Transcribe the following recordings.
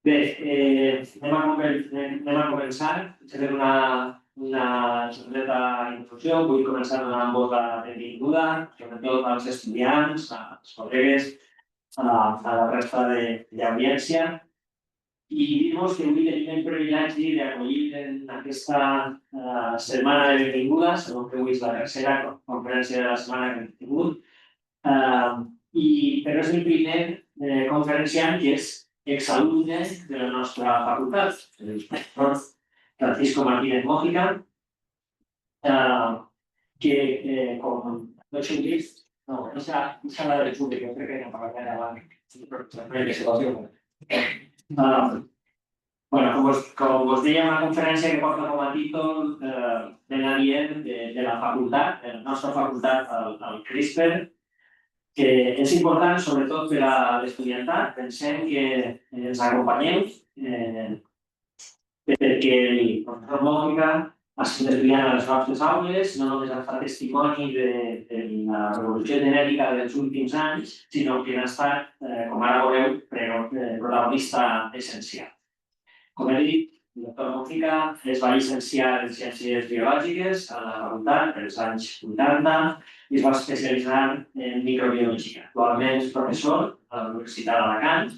Bé, anem a començar. Faré una xerreta introducció. Vull començar donant-vos la benvinguda, sobretot als estudiants, als col·legues, a la resta d'audiència. I dir-vos que avui tenim el privilegi d'acollir en aquesta setmana de benvingudes, segur que avui és la tercera conferència de la setmana que hem tingut, però és el primer conferenciant que és exalumne de la nostra facultat, el professor Francisco Martínez Mójica, que, com tots heu vist, no s'ha de públic, crec que no parlaré abans. Com us deia, una conferència que porta com a títol ben adient de la facultat, de la nostra facultat, al CRISPR, que és important, sobretot per a l'estudiantat. Pensem que ens acompanyeu perquè el professor Mójica ha estat estudiant a les nostres aules, no només ha estat testimoni de la revolució genètica dels últims anys, sinó que ha estat, com ara veureu, protagonista essencial. Com he dit, el doctor Mójica es va llicenciar en Ciències Biològiques a la facultat als anys 80 i es va especialitzar en microbiologia. Actualment és professor a la Universitat d'Alacant,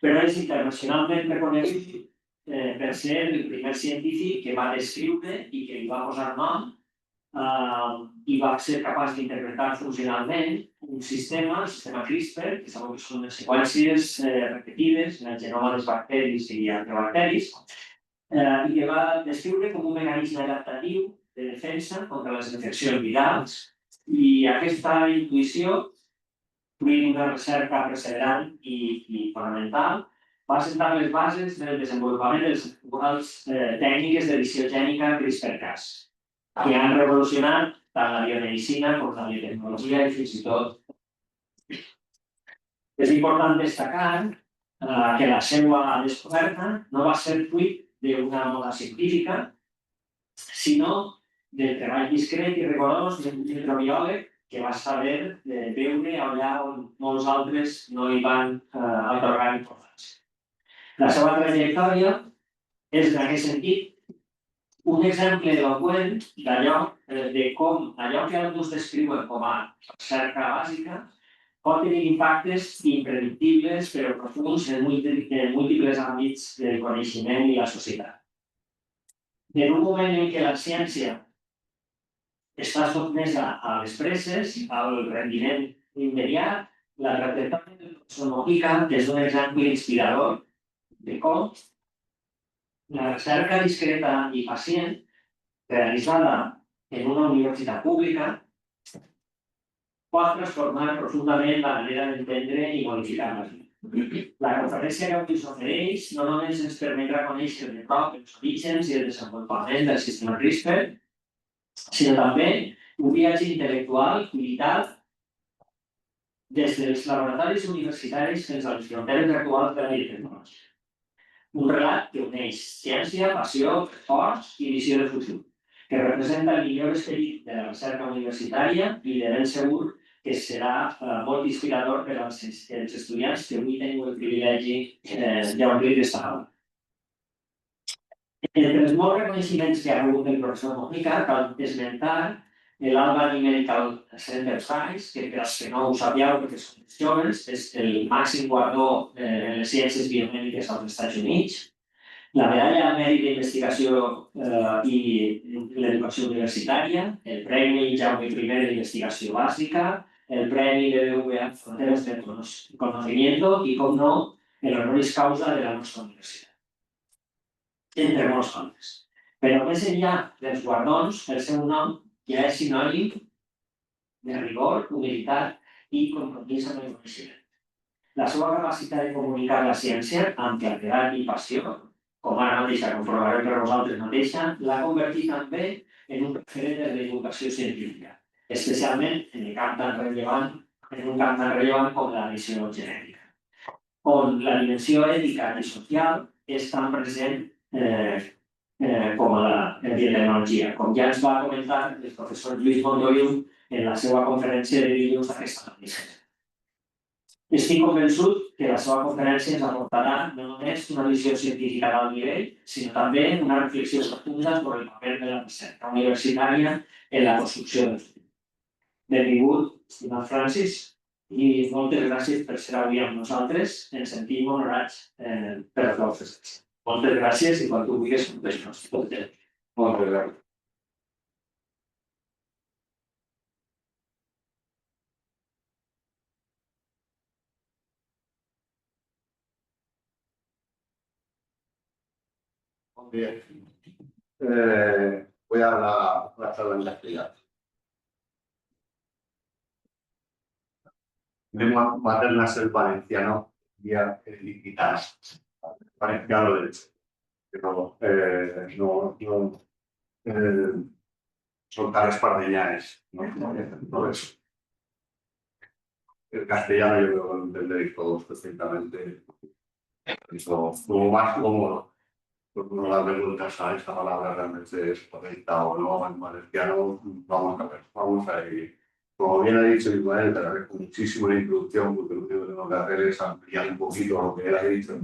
però és internacionalment reconegut per ser el primer científic que va descriure i que li va posar nom i va ser capaç d'interpretar funcionalment un sistema, el sistema CRISPR, que sabeu que són les seqüències repetides en el genoma dels bacteris i arqueobacteris, i que va descriure com un mecanisme adaptatiu de defensa contra les infeccions virals. I aquesta intuïció, fruit d'una recerca perseverant i fonamental, va sentar les bases del desenvolupament de les actuals tècniques d'edició gènica CRISPR-Cas, que han revolucionat tant la biomedicina com la biotecnologia i fins i tot. És important destacar que la seva descoberta no va ser fruit d'una moda científica, sinó del treball discret i rigorós d'un microbiòleg que va saber veure allà on molts altres no hi van atorgar importància. La seva trajectòria és, en aquest sentit, un exemple eloqüent de com allò que alguns descriuen com a recerca bàsica pot tenir impactes impredictibles però profunds en múltiples àmbits del coneixement i la societat. En un moment en què la ciència està sotmesa a les presses, al rendiment immediat, la trajectòria del professor Mójica és un exemple inspirador de com la recerca discreta i pacient realitzada en una universitat pública pot transformar profundament la manera d'entendre i modificar la vida. La conferència que avui s'ofereix no només ens permetrà conèixer de prop els orígens i el desenvolupament del sistema CRISPR, sinó també un viatge intel·lectual limitat des dels laboratoris universitaris fins a les fronteres actuals de la biotecnologia. Un relat que uneix ciència, passió, esforç i visió de futur, que representa el millor esperit de la recerca universitària i de ben segur que serà molt inspirador per als estudiants que avui teniu el privilegi d'omplir aquesta aula. Entre els molts reconeixements que ha rebut el professor Mójica, cal esmentar l'Albany Medical Center Prize, que per als que no ho sabíeu perquè són joves, és el màxim guardó en les ciències biomèdiques als Estats Units, la medalla al mèrit d'investigació i l'educació universitària, el Premi Jaume I d'Investigació Bàsica, el Premi BBVA Fronteres del Conocimiento i, com no, l'honoris causa de la nostra universitat. Entre molts altres. Però més enllà dels guardons, el seu nom ja és sinònim de rigor, humilitat i compromís amb el coneixement. La seva capacitat de comunicar la ciència amb claredat i passió, com ara mateixa comprovareu per vosaltres mateixa, l'ha convertit també en un referent de la divulgació científica, especialment en un camp tan rellevant com la edició genètica, on la dimensió ètica i social és tan present com a la biotecnologia, com ja ens va comentar el professor Lluís Mondoviu en la seva conferència de dilluns d'aquesta notícia. Estic convençut que la seva conferència ens aportarà no només una visió científica d'alt nivell, sinó també una reflexió profunda sobre el paper de la recerca universitària en la construcció del futur. Benvingut, estimat Francis, i moltes gràcies per ser avui amb nosaltres. Ens sentim honorats per la teva presència. Moltes gràcies i quan tu vulguis, moltes gràcies. Bien. Voy a la charla en castellano. Materna es el valenciano y el valenciano de hecho. Pero son tales pardeñanes, no eso. El castellano yo creo que lo entenderéis todos perfectamente. Eso, como más cómodo. Por no darle vueltas a esta palabra realmente es correcta o no, en valenciano, vamos a ir. Como bien ha dicho Ismael, te agradezco muchísimo la introducción, porque lo único que tengo que hacer es ampliar un poquito lo que él ha dicho.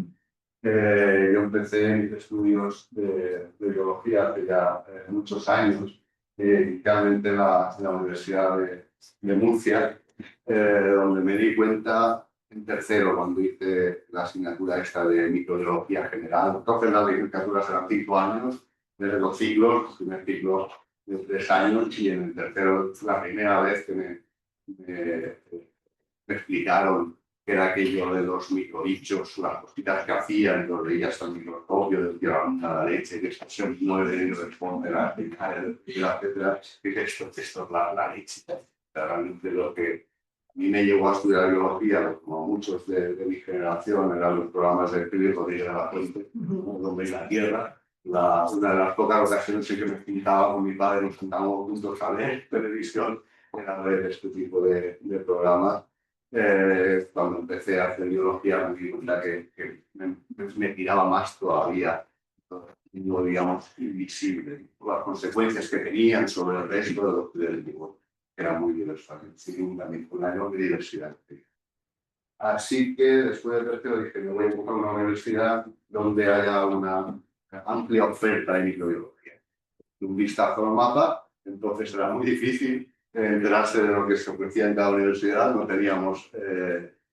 Yo empecé mis estudios de biología hace ya muchos años, inicialmente en la Universidad de Murcia, donde me di cuenta en tercero, cuando hice la asignatura esta de microbiología general. Entonces las licenciaturas eran 5 años, desde los ciclos, el primer ciclo de 3 años, y en el tercero, la primera vez que me explicaron qué era aquello de los microbichos, las cositas que hacían, los veías al microscopio, decían a la leche, que esto se mueve y responde a la etcétera. Dije, esto es la leche. Realmente lo que a mí me llevó a estudiar biología, como muchos de mi generación, eran los programas de Felipe Rodríguez de la Fuente, donde en la Tierra. Una de las pocas ocasiones en que me pintaba con mi padre, nos sentábamos juntos a ver televisión, era ver este tipo de programas. Cuando empecé a hacer biología me di cuenta que me tiraba más todavía, no digamos invisible, las consecuencias que tenían sobre el resto de los científicos, que era muy diverso, también una enorme diversidad. Así que después de tercero dije, me voy a buscar una universidad donde haya una amplia oferta de microbiología. Un vistazo al mapa, entonces era muy difícil enterarse de lo que se ofrecía en cada universidad. No teníamos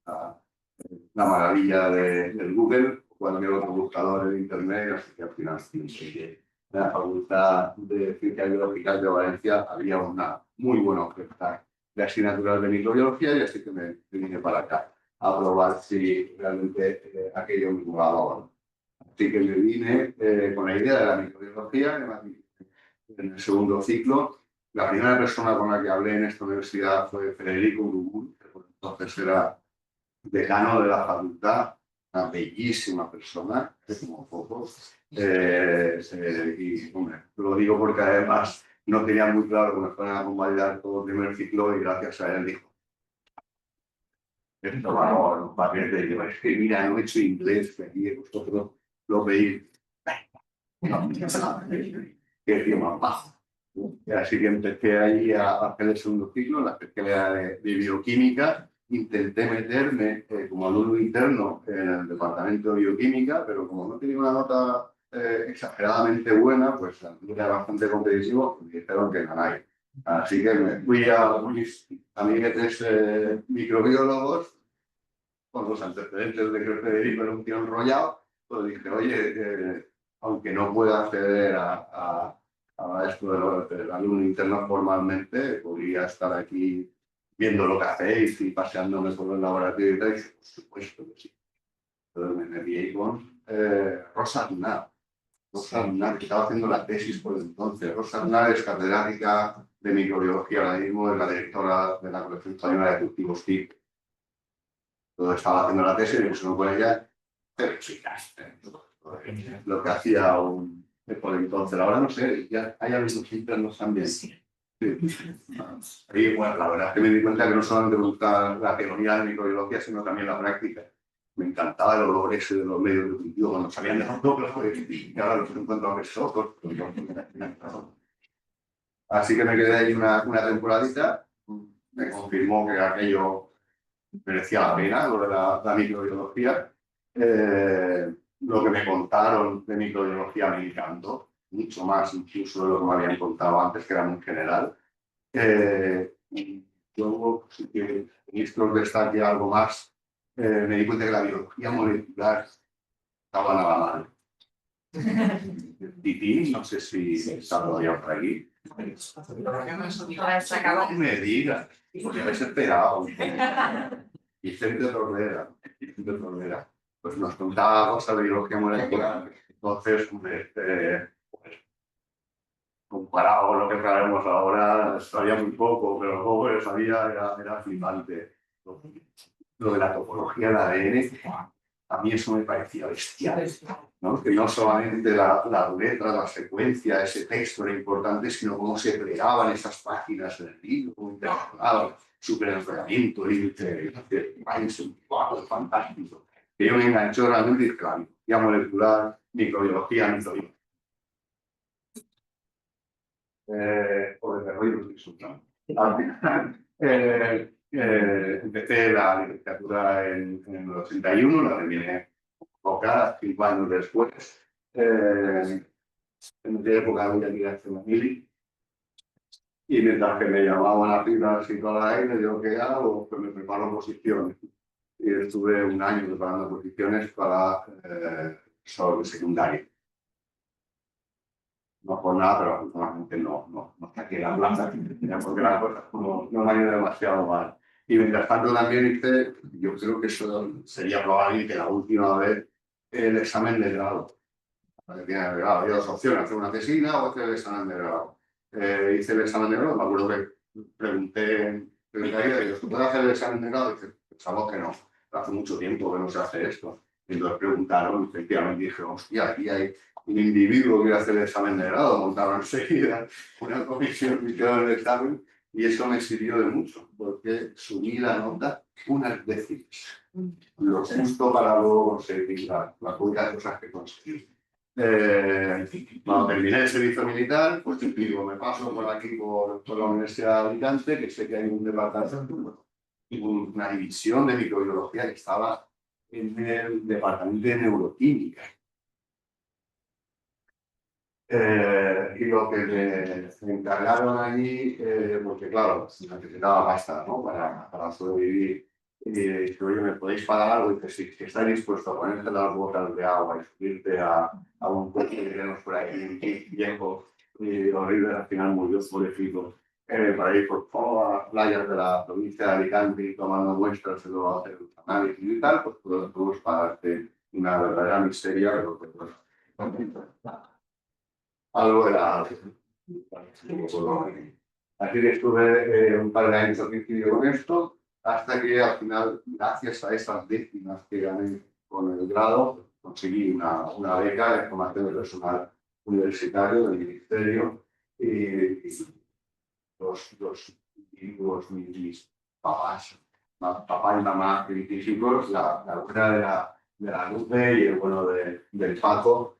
la maravilla del Google o cualquier otro buscador en Internet, así que al final en la Facultad de Ciencias Biológicas de Valencia había una muy buena oferta de asignaturas de microbiología, y así que me vine para acá a probar si realmente aquello me molaba o no. Así que me vine con la idea de la microbiología en el segundo ciclo. La primera persona con la que hablé en esta universidad fue Federico Uruburu, que por entonces era decano de la facultad, una bellísima persona, como pocos. Y hombre, lo digo porque además no tenía muy claro que me fueran a convalidar todo el primer ciclo, y gracias a él dijo: esto va a los papeles de que es que mira, no he hecho inglés, que aquí vosotros lo veis. Qué tío más bajo. Así que empecé ahí a hacer el segundo ciclo, la especialidad de bioquímica. Intenté meterme como alumno interno en el departamento de bioquímica, pero como no tenía una nota exageradamente buena, pues era bastante competitivo, y dijeron que no hay. Así que me fui a mis amiguetes microbiólogos, con los antecedentes de que Federico era un tío enrollado, pues dije, oye, aunque no pueda acceder a esto del alumno interno formalmente, podría estar aquí viendo lo que hacéis y paseándome por el laboratorio y tal. Y dije, por supuesto que sí. Entonces me metí ahí con Rosa Aznar. Rosa Aznar, que estaba haciendo la tesis por entonces. Rosa Aznar es catedrática de microbiología ahora mismo, es la directora de la colección española de cultivos TIC. Entonces estaba haciendo la tesis y me pusieron con ella, pero chicas, lo que hacía por entonces. Ahora no sé, ya hay algunos internos también. Sí. Y bueno, la verdad es que me di cuenta que no solamente me gusta la teoría de microbiología, sino también la práctica. Me encantaba el olor ese de los medios de cultivo cuando salían de los núcleos, y ahora los encuentro a besos. Así que me quedé ahí una temporadita. Me confirmó que aquello merecía la pena, lo de la microbiología. Lo que me contaron de microbiología me encantó, mucho más incluso de lo que me habían contado antes, que era muy general. Y luego, si tenéis que os destaque algo más, me di cuenta que la biología molecular estaba nada mal. Titi, no sé si está todavía por aquí. No me digas, porque habéis esperado. Y Vicente Tordera, pues nos contaba cosas de biología molecular. Entonces, pues, comparado con lo que sabemos ahora, sabía muy poco, pero luego lo que sabía era flipante. Lo de la topología del ADN, a mí eso me parecía bestial, ¿no? Que no solamente la letra, la secuencia, ese texto era importante, sino cómo se plegaban esas páginas del libro, cómo interaccionaban, superenrolamiento, límite, fantástico. Que yo me enganchó realmente y claro, ya molecular, microbiología, microbiología. O desarrollo al final, empecé la licenciatura en el 81, la terminé poca, 5 años después. En aquella época había que ir a hacer una mili. Y mientras que me llamaban a final sin toda la yo ¿qué hago? Pues me preparo posiciones. Y estuve un año preparando posiciones para solo de secundaria. No por nada, pero afortunadamente no saqué la plaza, porque las cosas no me han ido demasiado mal. Y mientras tanto también hice, yo creo que eso sería probablemente la última vez, el examen de grado. Había dos opciones, hacer una tesina o hacer el examen de grado. Hice el examen de grado, me acuerdo que pregunté ¿se puede hacer el examen de grado? Y dice, pensamos que no, hace mucho tiempo que no se hace esto. Y entonces preguntaron, y efectivamente dije, hostia, aquí hay un individuo que quiere hacer el examen de grado, montaron enseguida una comisión, hicieron el examen, y eso me sirvió de mucho, porque subí la nota unas décimas. Lo justo para luego conseguir la única cosas que conseguí. Cuando terminé el servicio militar, pues digo, me paso por aquí por la Universidad de Alicante, que sé que hay un departamento, una división de microbiología que estaba en el departamento de neuroquímica. Y lo que me encargaron allí, porque claro, necesitaba pasta, ¿no? Para sobrevivir. Y dije, oye, ¿me podéis pagar algo? Y dice, sí, si estáis dispuesto a ponerte las botas de agua y subirte a un coche que tenemos por ahí, un viejo y horrible, al final murió pobrecito, para ir por todas las playas de la provincia de Alicante y tomando muestras y luego hacer un análisis y tal, pues podemos pagarte una verdadera miseria, pero que bueno. Algo era. Así que estuve un par de años al principio con esto, hasta que al final, gracias a esas décimas que gané con el grado, conseguí una beca de formación de personal universitario del ministerio. Y los individuos, mis papás, papá y mamá científicos, la buena de la Lupe y el bueno del Paco,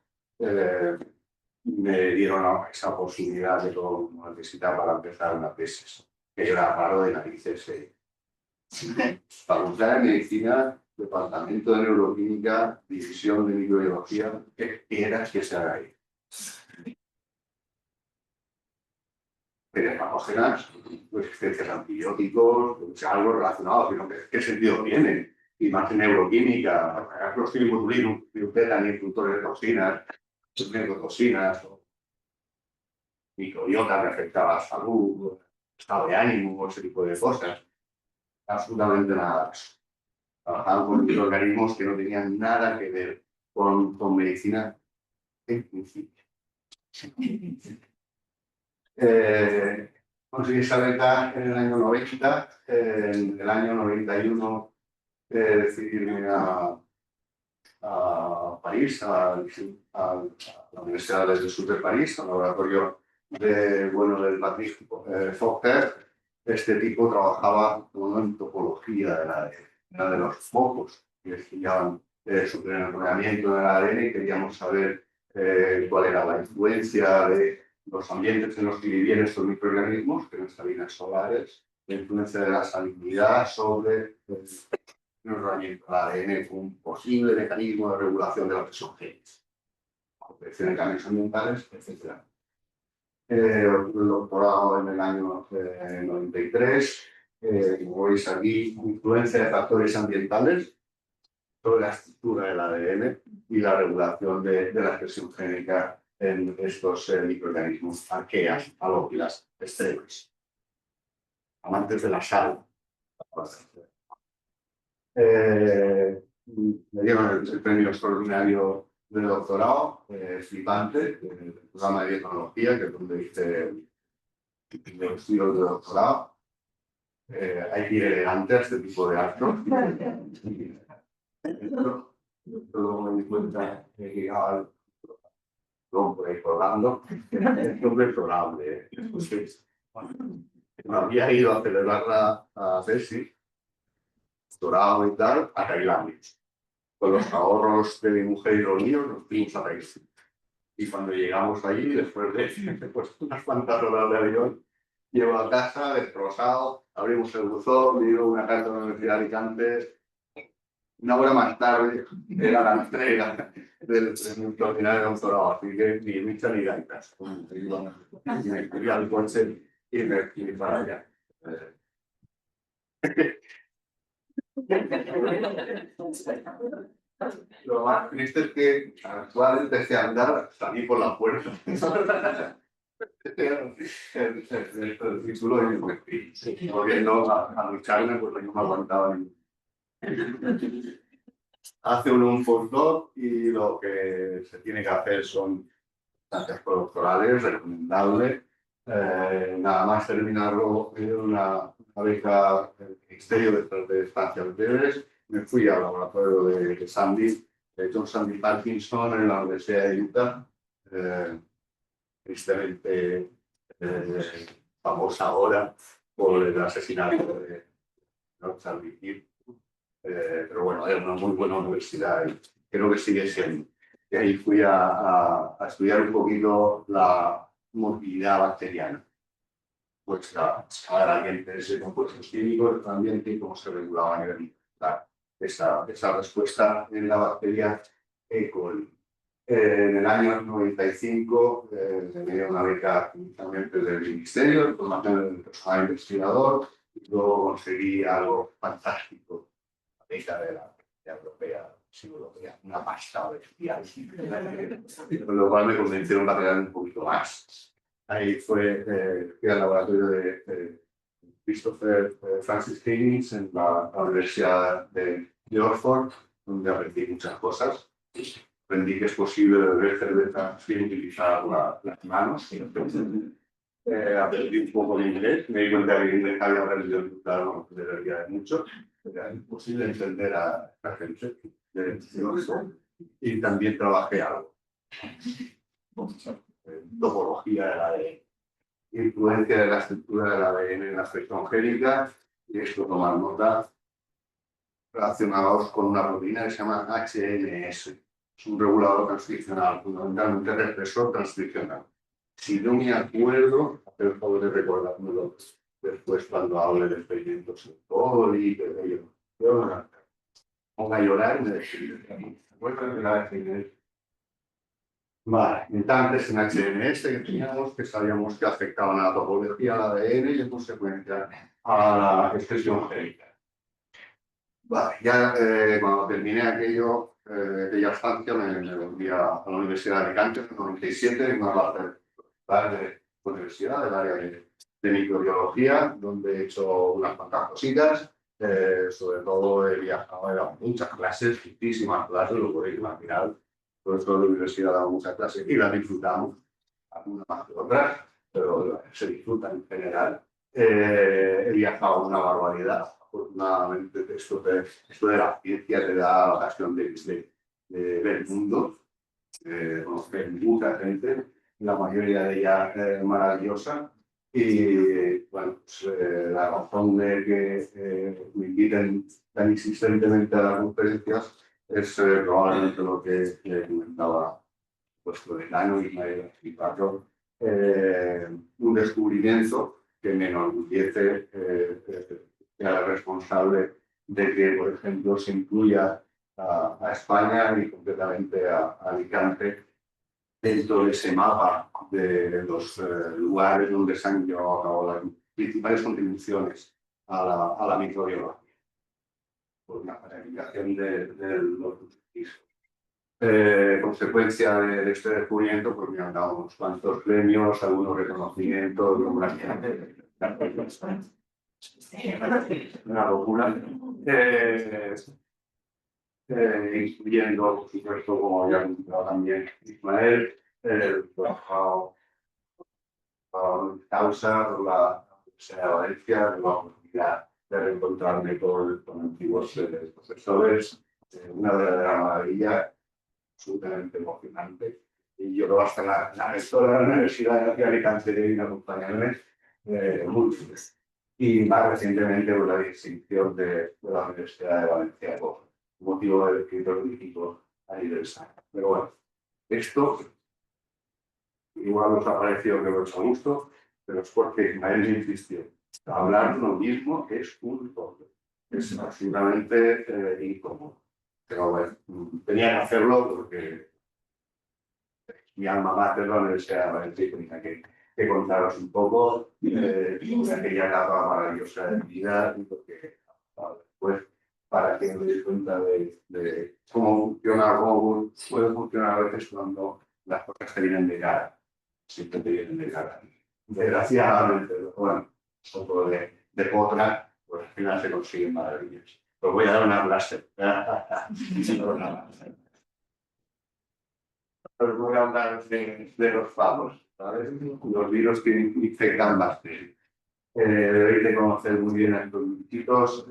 me dieron esa posibilidad de todo lo necesitaba para empezar una tesis, que era raro de narices. Facultad de Medicina, Departamento de Neuroquímica, División de Microbiología, ¿qué quieras que se haga ahí? Patógenas, resistencias a antibióticos, algo relacionado, sino ¿qué sentido tiene? Y más en neuroquímica, clostridium, ni inductores de toxinas, toxinas, microbiota que afectaba a la salud, estado de ánimo, ese tipo de cosas. Absolutamente nada. Trabajaban con microorganismos que no tenían nada que ver con medicina en principio. Conseguí esa beca en el año 90, en el año 91 decidí irme a París, a la Universidad del Sur de París, al laboratorio del Patrick Fokker. Este tipo trabajaba en topología del ADN, era de los pocos que estudiaban superenrolamiento del ADN y queríamos saber cuál era la influencia de los ambientes en los que vivían estos microorganismos, que no eran solares, la influencia de la salinidad sobre el ADN como un posible mecanismo de regulación de la presión génica, protección de cambios ambientales, etc. El doctorado en el año 93, como veis aquí, influencia de factores ambientales sobre la estructura del ADN y la regulación de la expresión génica en estos microorganismos arqueas, halófilas, extremas, amantes de la sal. Me dieron el premio extraordinario de doctorado, flipante, el programa de biotecnología, que es donde hice los estudios de doctorado. Hay que ir elegante a este tipo de actos. Luego me di cuenta que llegaba al por ahí colgando, es inexorable. Me había ido a celebrar la tesis, doctorado y tal, a Tailandia. Con los ahorros de mi mujer y los míos nos fuimos a Tailandia. Y cuando llegamos allí, después de pues, unas cuantas horas de avión, llego a casa destrozado, abrimos el buzón, me dio una carta de la Universidad de Alicante. Una hora más tarde era la entrega del premio extraordinario de doctorado, así que ni mucha ni gaitas. Me escribí al coche y me fui para allá. Lo más triste es que al empecé a andar, salí por la puerta. El título y me fui. Volviendo a lucharme, pues no me aguantaba ni. Hace un postdoc y lo que se tiene que hacer son estancias postdoctorales, recomendable. Nada más terminarlo en una beca del Ministerio de Estancias Breves, me fui al laboratorio de Sandy, de John Sandy Parkinson en la Universidad de Utah, tristemente famosa ahora por el asesinato de Charlie Kirk. Pero bueno, era una muy buena universidad y creo que sigue siendo. Y ahí fui a estudiar un poquito la motilidad bacteriana, pues a ambientes de compuestos químicos, el ambiente y cómo se regulaba a nivel molecular esa respuesta en la bacteria E. coli. En el año 95 me dio una beca inicialmente del Ministerio de Formación del Personal Investigador y luego conseguí algo fantástico, la beca de la Europea, sí, europea, una pasta bestial, con lo cual me convencieron para quedar un poquito más. Ahí fui al laboratorio de Christopher Francis Higgins en la Universidad de Oxford, donde aprendí muchas cosas. Aprendí que es posible beber cerveza sin utilizar las manos. Aprendí un poco de inglés. Me di cuenta que el inglés había aprendido, claro, no debería de mucho. Era imposible entender a la gente de Oxford. Y también trabajé algo. Topología del ADN, influencia de la estructura del ADN en la expresión génica, y esto tomar nota, relacionados con una proteína que se llama HNS. Es un regulador transcripcional, fundamentalmente represor transcripcional. Si no me acuerdo, pero el favor de recordármelo después cuando hable de experimentos en coli, de yo ponga a llorar y me describe. ¿Se acuerdan de la HNS? Vale, entonces en HNS que teníamos que sabíamos que afectaban a la topología, al ADN y en consecuencia a la expresión génica. Vale, ya cuando terminé aquella estancia me volví a la Universidad de Alicante en el 97, en una parte de universidad del área de microbiología, donde he hecho unas cuantas cositas, sobre todo he viajado, eran muchas clases, muchísimas clases, lo podéis imaginar. Por eso la universidad daba muchas clases y las disfrutamos, algunas más que otras, pero se disfrutan en general. He viajado una barbaridad. Afortunadamente, esto de la ciencia te da la ocasión de ver el mundo, conocer mucha gente, la mayoría de ella maravillosa. Y bueno, pues, la razón de que me inviten tan insistentemente a las conferencias es probablemente lo que comentaba vuestro decano y explicarlo, un descubrimiento que me enorgullece sea responsable de que, por ejemplo, se incluya a España y concretamente a Alicante dentro de ese mapa de los lugares donde se han llevado a cabo las principales contribuciones a la microbiología, por una planificación de los usos. Consecuencia de este descubrimiento, pues me han dado unos cuantos premios, algunos reconocimientos, una locura. Incluyendo, por supuesto, como había comentado también Ismael, el trabajado causa la Universidad de Valencia, la oportunidad de reencontrarme con antiguos profesores, una verdadera maravilla, absolutamente emocionante. Y yo creo hasta la rectora de la Universidad de Alicante vino a acompañarme muy feliz. Y más recientemente por la distinción de la Universidad de Valencia por motivo del escritor crítico aniversario. Pero bueno, esto igual nos ha parecido que nos ha gusto, pero es porque Ismael insistió. Hablar lo mismo es un todo. Es absolutamente incómodo. Pero bueno, tenía que hacerlo porque mi alma mater, la Universidad de Valencia, tenía que contaros un poco de aquella etapa maravillosa de mi vida y porque después para que os deis cuenta de cómo funciona, cómo puede funcionar a veces cuando las cosas te vienen de cara. Siempre te vienen de cara. Desgraciadamente, bueno, un poco de potra, pues al final se consiguen maravillas. Os voy a dar una clase. Os voy a hablar de los fagos, ¿sabes? Los virus que infectan bacterias. Debéis de conocer muy bien a estos bichitos,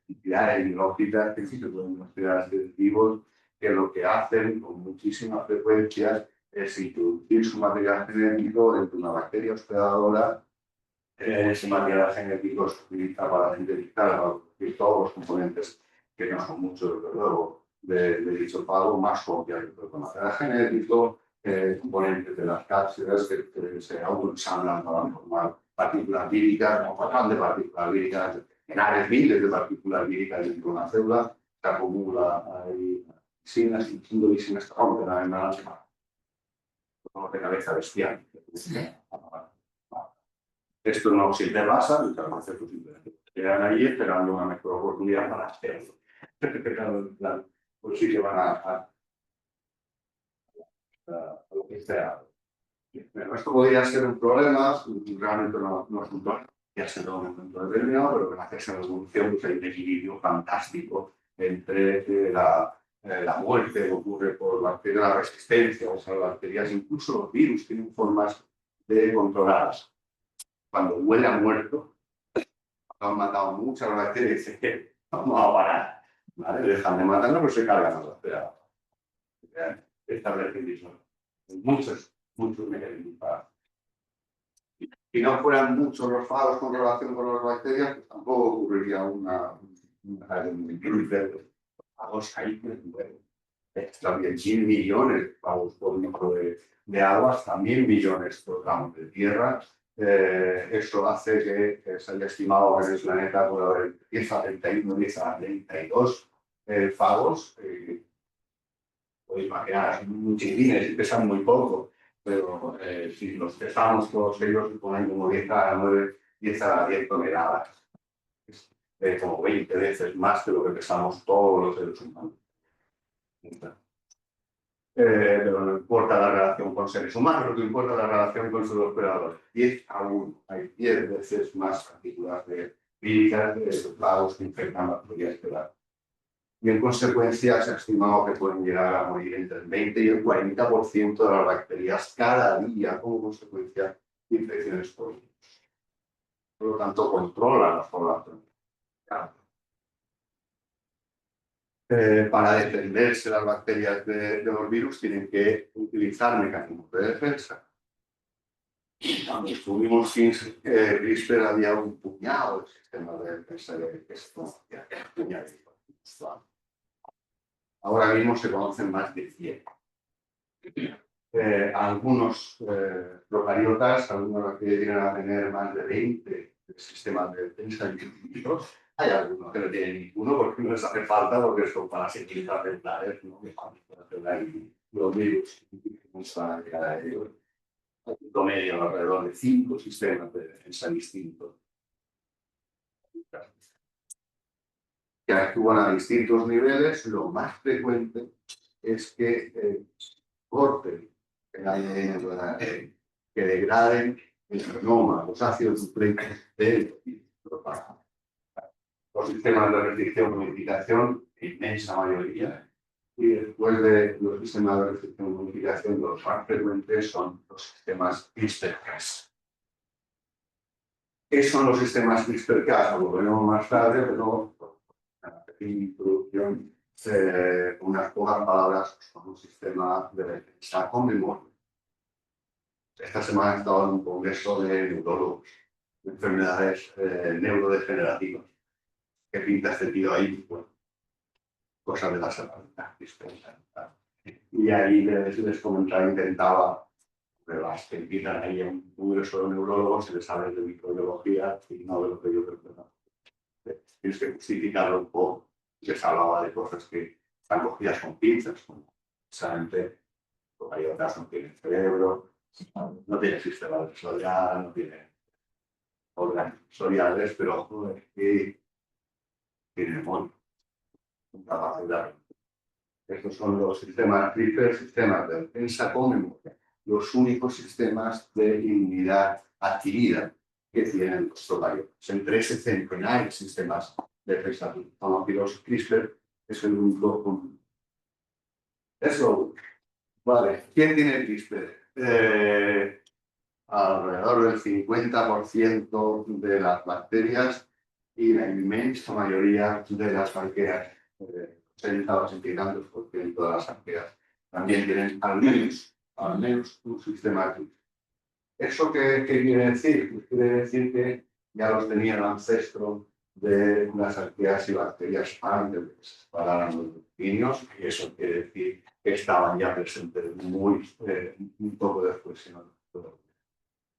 entidades biológicas que sí se pueden considerar seres vivos, que lo que hacen con muchísima frecuencia es introducir su material genético dentro de una bacteria hospedadora. Ese material genético se utiliza para sintetizar todos los componentes, que no son muchos, desde luego, de dicho fago, más copias del material genético, componentes de las cápsulas que se autoensamblan para formar partículas víricas, o patrón de partículas víricas, miles de partículas víricas dentro de una célula, se acumula ahí toxinas y toxinas que rompen la membrana de cabeza bestial. Esto no siempre pasa, muchas veces pues simplemente quedan ahí esperando una mejor oportunidad para hacerlo. Pues sí que van a lo que sea. Esto podría ser un problema, realmente no es un problema, ya se da un momento determinado, pero gracias a la evolución pues, hay un equilibrio fantástico entre la muerte que ocurre por bacterias, la resistencia a las bacterias, incluso los virus tienen formas de controlarlas. Cuando huele a muerto, han matado muchas bacterias y dicen, vamos a parar, ¿vale? Dejan de matarlo, pero se cargan las bacterias. Establecen muchos mecanismos para. Si no fueran muchos los fagos con relación con las bacterias, pues tampoco ocurriría una fagos ahí, también 1.000 millones de fagos por litro de agua, hasta 1.000 millones por gramo de tierra. Eso hace que se haya estimado que en el planeta puede haber 10 a 31, 10 a 32 fagos. Podéis imaginar, son chiquitines y pesan muy poco, pero si los pesamos todos ellos, ponen como 10 a 9, 10 a 10 toneladas. Es como 20 veces más que lo que pesamos todos los seres humanos. Pero no importa la relación con seres humanos, lo que importa es la relación con sus hospedadores. 10 a 1, hay 10 veces más partículas víricas de esos lagos que infectan bacterias estelares. Y en consecuencia se ha estimado que pueden llegar a morir entre el 20 y el 40% de las bacterias cada día como consecuencia de infecciones por virus. Por lo tanto, controla la población. Para defenderse las bacterias de los virus tienen que utilizar mecanismos de defensa. Cuando estuvimos sin CRISPR había un puñado de sistemas de defensa que ahora mismo se conocen más de 100. algunos procariotas, algunos que vienen a tener más de 20 sistemas de defensa distintos. Hay algunos que no tienen ninguno porque no les hace falta, porque son para seguir ejemplares, ¿no? Que para hacer ahí los virus para llegar a ellos. Hay un promedio alrededor de 5 sistemas de defensa distintos que actúan a distintos niveles. Lo más frecuente es que corten el ADN de la que degraden el genoma, los ácidos nucleicos del propaganda. Los sistemas de restricción y modificación, inmensa mayoría, y después de los sistemas de restricción y modificación, los más frecuentes son los sistemas CRISPR-Cas. ¿Qué son los sistemas CRISPR-Cas? Lo veremos más tarde, pero una pequeña introducción, unas pocas palabras son un sistema de defensa con memoria. Esta semana he estado en un congreso de neurólogos, de enfermedades neurodegenerativas. ¿Qué pinta este tío ahí? Bueno, cosas de la semana. Y ahí les comentaba, intentaba, las que empiezan ahí en un congreso de neurólogos y les hablan de microbiología y no de lo que yo creo que tienes que justificarlo un poco. Les hablaba de cosas que están cogidas con pinzas, como precisamente hay otras no tienen cerebro, no tiene sistema sensorial, no tiene órganos sensoriales, pero que tiene memoria, capacidad. Estos son los sistemas CRISPR, sistemas de defensa con memoria, los únicos sistemas de inmunidad adquirida que tienen los procariotas. Entre ese centenar de sistemas de defensa conocidos, CRISPR es el único común. Eso, vale. ¿Quién tiene CRISPR? Alrededor del 50% de las bacterias y la inmensa mayoría de las arqueas. 60 o 70% de las arqueas también tienen al menos un sistema CRISPR. ¿Eso qué quiere decir? Pues quiere decir que ya los tenía el ancestro de las arqueas y bacterias antes de que se separaran los niños, y eso quiere decir que estaban ya presentes un poco después, sino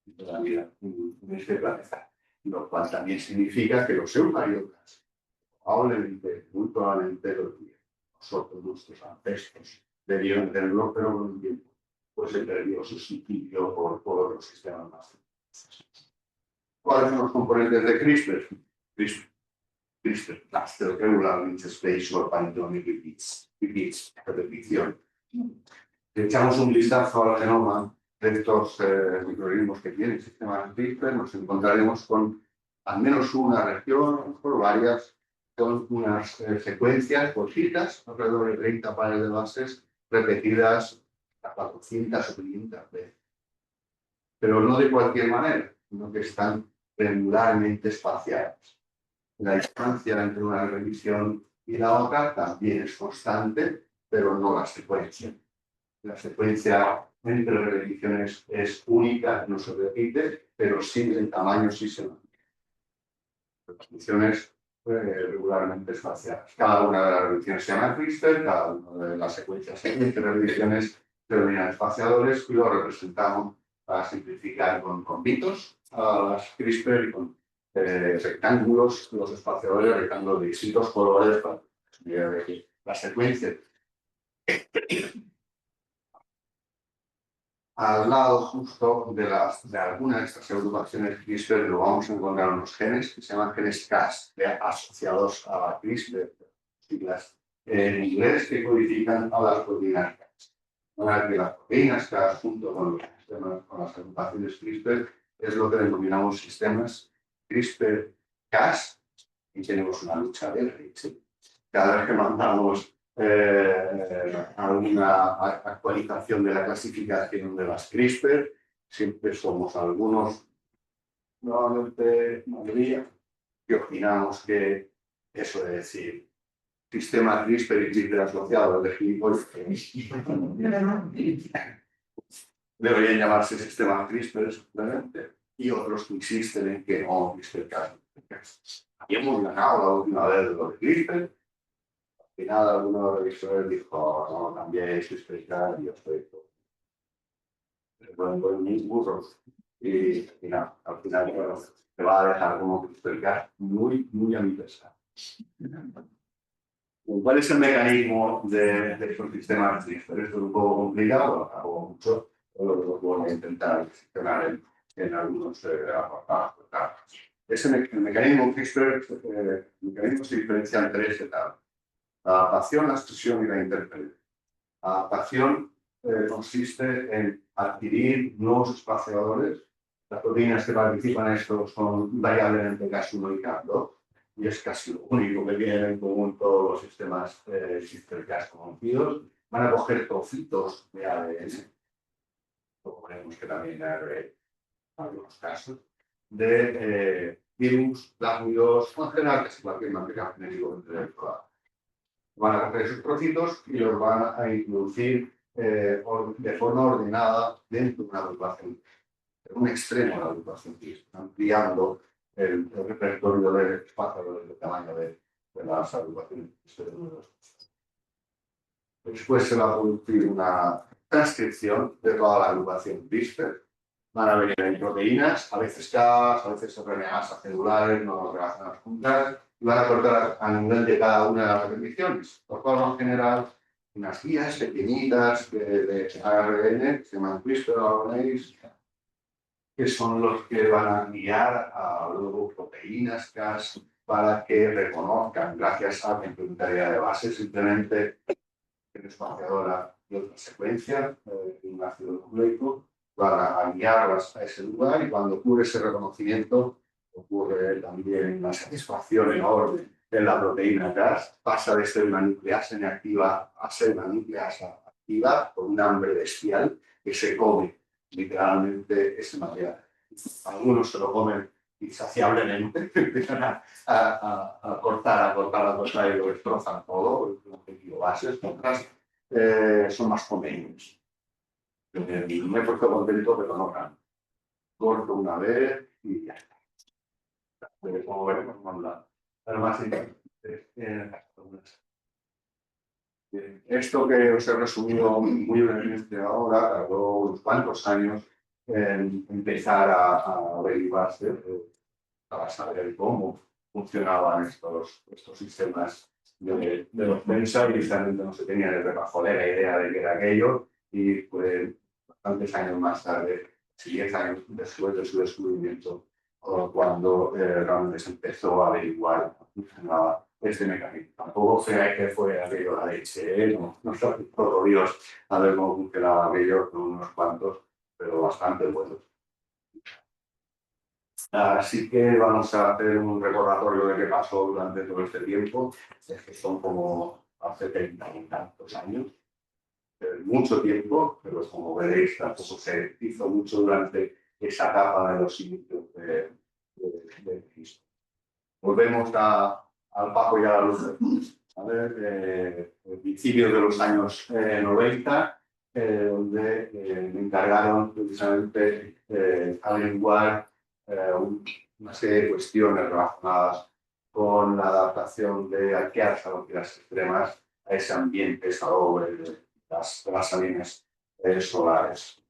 de la vida en este planeta. Lo cual también significa que los eucariotas, probablemente, muy probablemente los días, nosotros, nuestros ancestros, debieron tenerlo, pero con el tiempo pues se perdió, sustituyó por otros sistemas más. ¿Cuáles son los componentes de CRISPR? CRISPR-Cas, regularmente spatial pantomic repeats, repetición. Si echamos un vistazo al genoma de estos microorganismos que tienen sistemas CRISPR, nos encontraremos con al menos una región, a lo mejor varias, con unas secuencias cortitas, alrededor de 30 pares de bases, repetidas a 400 o 500 veces. Pero no de cualquier manera, sino que están regularmente espaciadas. La distancia entre una revisión y la otra también es constante, pero no la secuencia. La secuencia entre revisiones es única, no se repite, pero sí el tamaño sí se mantiene. Las funciones regularmente espaciadas. Cada una de las revisiones se llama CRISPR, cada una de las secuencias entre revisiones se denominan espaciadores y lo representamos para simplificar con bitos a las CRISPR y con rectángulos, los espaciadores, rectángulos de distintos colores para que la secuencia. Al lado justo de algunas de estas agrupaciones CRISPR lo vamos a encontrar unos genes que se llaman genes Cas, asociados a la CRISPR, siglas en inglés que codifican a las proteínas Cas. Ahora que las proteínas Cas junto con las agrupaciones CRISPR es lo que denominamos sistemas CRISPR-Cas y tenemos una lucha de leche. Cada vez que mandamos alguna actualización de la clasificación de las CRISPR, siempre somos algunos, normalmente mayoría, que opinamos que eso de decir sistema CRISPR y CRISPR asociado de gilipollas deberían llamarse sistema CRISPR simplemente, y otros que insisten en que no, CRISPR-Cas. Y hemos ganado la última vez de lo de CRISPR. Al final, alguno de los revisores dijo, no, cambiéis, CRISPR-Cas, y yo estoy todo. con mis burros. Y al final bueno, te va a dejar como explicar muy a mi pesar. ¿Cuál es el mecanismo de estos sistemas CRISPR? Esto es un poco complicado, lo hago mucho, pero lo voy a intentar gestionar en algunos apartados. El mecanismo CRISPR el mecanismo se diferencia en tres etapas: la adaptación, la expresión y la interferencia. La adaptación consiste en adquirir nuevos espaciadores. Las proteínas que participan en esto son variablemente Cas1 y Cas2, y es casi lo único que tienen en común todos los sistemas CRISPR-Cas conocidos. Van a coger trocitos de ADN, como veremos que también hay en algunos casos, de virus, plásmidos, en general casi cualquier material genético intelectual. Van a coger esos trocitos y los van a introducir de forma ordenada dentro de una agrupación, en un extremo de la agrupación, ampliando el repertorio de espacio del tamaño de las agrupaciones. Después se va a producir una transcripción de toda la agrupación CRISPR. Van a venir en proteínas, a veces Cas, a veces RNAs celulares, no relacionadas juntas, y van a cortar a nivel de cada una de las repeticiones, por cual van a generar unas guías pequeñitas de ARN, que se llaman CRISPR RNAs, que son los que van a guiar a luego proteínas Cas para que reconozcan, gracias a la complementariedad de bases, simplemente el espaciadora y otra secuencia de un ácido nucleico, para guiarlas a ese lugar, y cuando ocurre ese reconocimiento, ocurre también una satisfacción enorme en la proteína Cas, pasa de ser una nucleasa inactiva a ser una nucleasa activa con un hambre bestial que se come literalmente ese material. Algunos se lo comen insaciablemente, empiezan a cortar y lo destrozan todo, el objetivo bases, otras son más convenientes. Me he puesto contento, pero no tanto. Corto una vez y ya está. Como veremos, lo más importante esto que os he resumido muy brevemente ahora, tardó unos cuantos años en empezar a averiguarse para saber cómo funcionaban estos sistemas de defensa, y precisamente no se tenía de repajolera idea de qué era aquello, y pues bastantes años más tarde, 10 años después de su descubrimiento, cuando realmente se empezó a averiguar cómo funcionaba este mecanismo. Tampoco fue que fue aquello la leche, no se todo Dios a ver cómo funcionaba aquello, con unos cuantos, pero bastante buenos. Así que vamos a hacer un recordatorio de qué pasó durante todo este tiempo. Es que son como hace 30 y tantos años, mucho tiempo, pero como veréis tampoco se hizo mucho durante esa etapa de los inicios de Cristo. Volvemos al Paco y a la luz. A ver, principios de los años 90, donde me encargaron precisamente averiguar una serie de cuestiones relacionadas con la adaptación de arqueas a velocidades extremas a ese ambiente salobre de las salinas solares.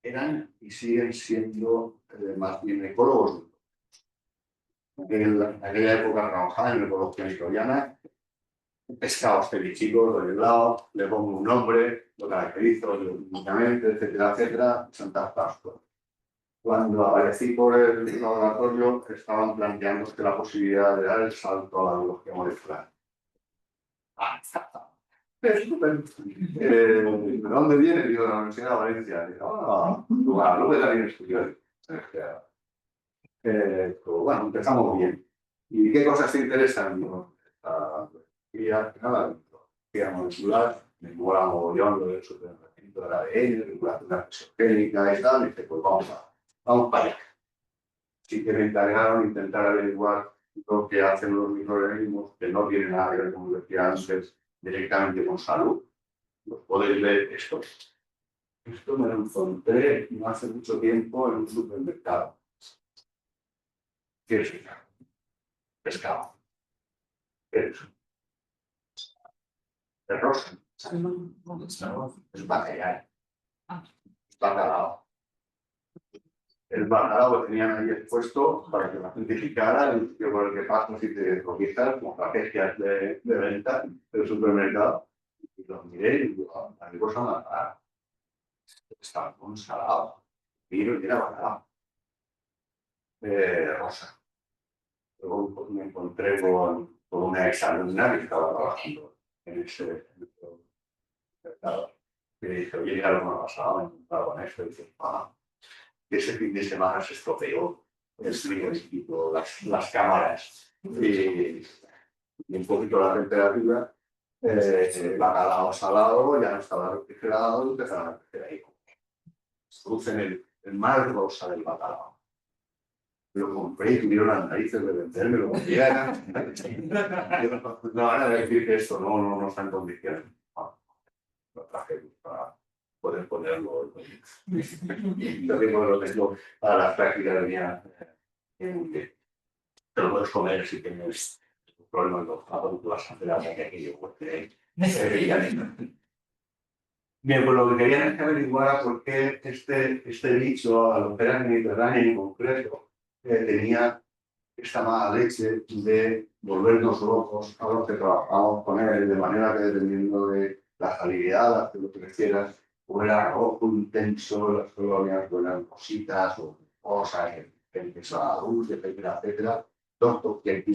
Eran y siguen siendo más bien ecólogos. En aquella época trabajaba en ecología microbiana, pescados cevichicos de lado, le pongo un nombre, lo caracterizo únicamente, etcétera, etcétera, Santa Pascua. Cuando aparecí por el laboratorio, estaban planteándose la posibilidad de dar el salto a la biología molecular. ¿De dónde viene? Digo, de la Universidad de Valencia. Digo, lo que también estudió. Bueno, empezamos bien. ¿Y qué cosas te interesan? Digo, biología molecular, me mola mogollón lo del supermercado del ADN, regulación exogénica y tal, y dice, pues vamos para allá. Así que me encargaron intentar averiguar lo que hacen los microorganismos, que no tienen nada que ver, como decía antes, directamente con salud. Los podéis ver esto. Esto me lo encontré no hace mucho tiempo en un supermercado. ¿Qué es eso? Pescado. ¿Qué es eso? De rosa. Es bacalao. Bacalao. El bacalao lo tenían ahí expuesto para que la gente identificara el sitio por el que pasas si te tropiezas con estrategias de venta del supermercado. Y los miré y digo, la cosa más está muy salado. Y era bacalao. Rosa. Luego me encontré con una exalumna que estaba trabajando en ese mercado. Y le dije, oye, ya lo me ha pasado, me he encontrado con esto. Y dice, ese fin de semana se estropeó el frigorífico, las cámaras y un poquito la temperatura, el bacalao salado ya no estaba refrigerado y empezaron a crecer ahí. Producen el mar rosa del bacalao. Lo compré y tuvieron las narices de venderme, lo vendieran. No van a decir que esto no está en condiciones. Lo traje para poder ponerlo. Yo lo tengo para las prácticas de mía. Te lo puedes comer si tienes problemas con las aceras de aquello. Bien, pues lo que querían es que averiguara por qué este bicho, a los peras mediterráneas en concreto, tenía esta mala leche de volvernos locos a los que trabajamos con él, de manera que dependiendo de la salinidad, de lo que quieras, o era rojo intenso, las colonias eran cositas o cosas, el pesado dulce, etcétera, etcétera. Todo que aquí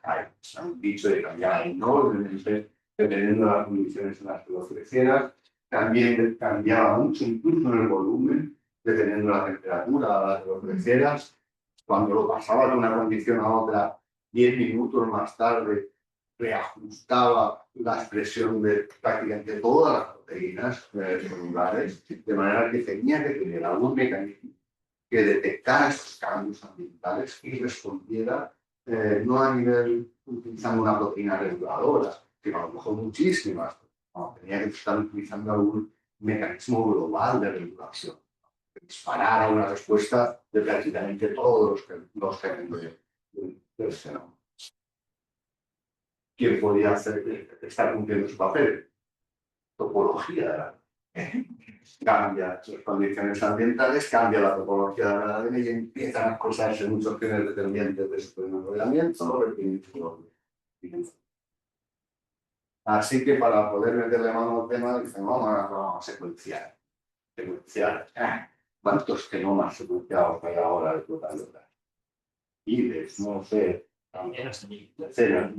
hay un dicho de cambiar enormemente dependiendo de las condiciones en las que lo crecieras. También cambiaba mucho, incluso en el volumen, dependiendo de la temperatura a la que lo crecieras. Cuando lo pasaba de una condición a otra, 10 minutos más tarde, reajustaba la expresión de prácticamente todas las proteínas celulares, de manera que tenía que tener algún mecanismo que detectara esos cambios ambientales y respondiera no a nivel utilizando una proteína reguladora, sino a lo mejor muchísimas. No, tenía que estar utilizando algún mecanismo global de regulación. Disparar a una respuesta de prácticamente todos los genes del fenómeno. ¿Quién podía estar cumpliendo su papel? Topología. Cambia las condiciones ambientales, cambia la topología de la ADN y empiezan a cruzarse muchos genes dependientes de su enrolamiento. Así que para poder meterle mano al tema, dicen, vamos a secuenciar. ¿Cuántos genomas secuenciados hay ahora de totalidad? Miles, no sé, decenas.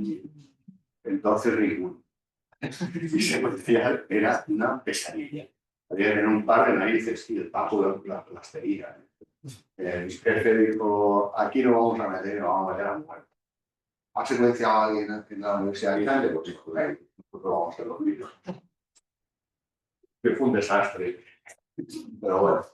Entonces ninguno. Y secuenciar era una pesadilla. Había que tener un par de narices y el papo de la plastería. Mi jefe dijo, aquí no vamos a meter, no vamos a meter a muerto. ¿Ha secuenciado a alguien en la Universidad de Italia? Pues dijo, nosotros vamos a hacer los mismos. Que fue un desastre. Pero bueno,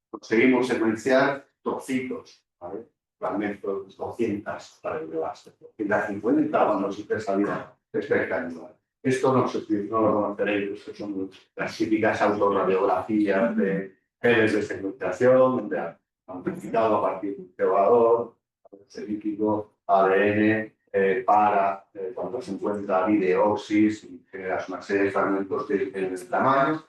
conseguimos secuenciar trocitos, ¿vale? Fragmentos, 200 para llevarse. 250 cuando sí salía espectacular. Esto no lo conoceréis, son las típicas autorradiografías de genes de secuenciación, donde han amplificado a partir de un cebador, ese líquido ADN cuando se encuentra videosis y generas una serie de fragmentos de diferentes tamaños.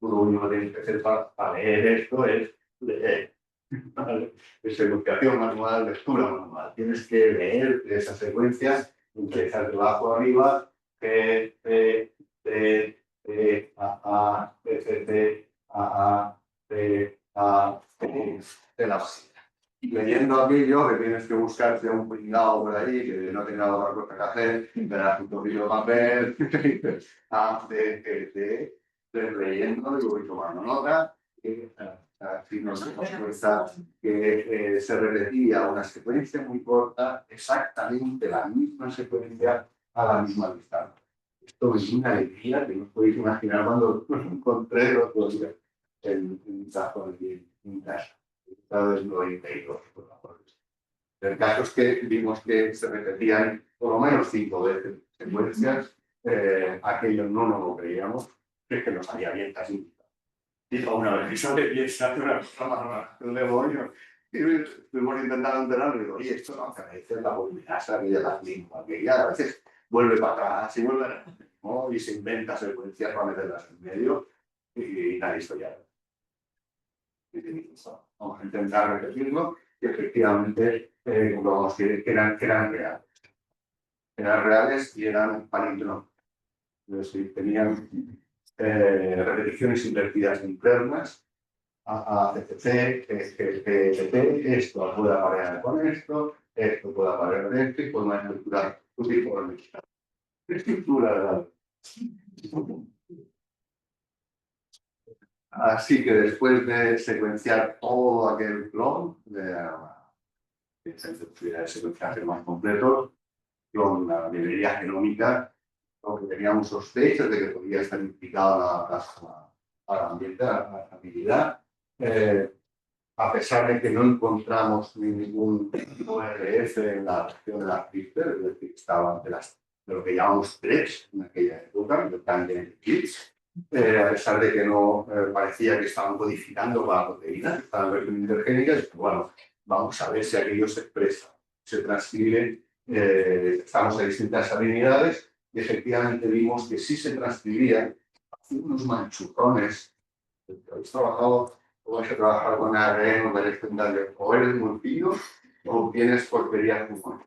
Lo único que tienes que hacer para leer esto es leer. ¿Vale? Es educación manual, lectura manual. Tienes que leer esa secuencia, empezar de abajo arriba, P, P, T, T, A, P, C, T, A, P, A, P, de la base. Leyendo aquello que tienes que buscarte un pringao por ahí que no tenga otra cosa que hacer, verás un trocito de papel, A, C, T, T, leyendo y voy tomando nota. Así nos damos cuenta que se repetía una secuencia muy corta, exactamente la misma secuencia a la misma distancia. Esto es una alegría que no os podéis imaginar cuando lo encontré el otro día en mi cajón en casa. Estaba en 92. El caso es que vimos que se repetían por lo menos 5 veces secuencias. Aquello no nos lo creíamos, es que nos había bien casi. Dijo una vez, eso de piensa una cosa más rara, un demonio. Y estuvimos intentando enterarnos y digo, oye, esto no hace, es la voluminasa, que ya la misma, que ya a veces vuelve para atrás y vuelve a... ¿no? Y se inventa secuencias para meterlas en medio y la historia. Vamos a intentar repetirlo y efectivamente comprobamos que eran reales. Eran reales y eran palindrómicos. Es decir, tenían repeticiones invertidas internas, ACCC, GGT, esto puede aparear con esto puede aparear con esto y por una estructura uniforme. Estructura. Así que después de secuenciar todo aquel clon, de secuenciaje más completo, con la librería genómica, aunque teníamos sospechas de que podía estar implicada la ambiente, la habilidad, a pesar de que no encontramos ningún ORF en la región de la CRISPR, es decir, estaban de lo que llamamos TREX en aquella época, de Tangent Kits, a pesar de que no parecía que estaban codificando para proteínas, estaban en versión intergénica, bueno, vamos a ver si aquello se expresa, se transcribe, estamos a distintas salinidades y efectivamente vimos que sí se transcribían unos manchurrones. ¿Habéis trabajado o vais a trabajar con ARN o secundario? O eres muy fino o tienes porquería común.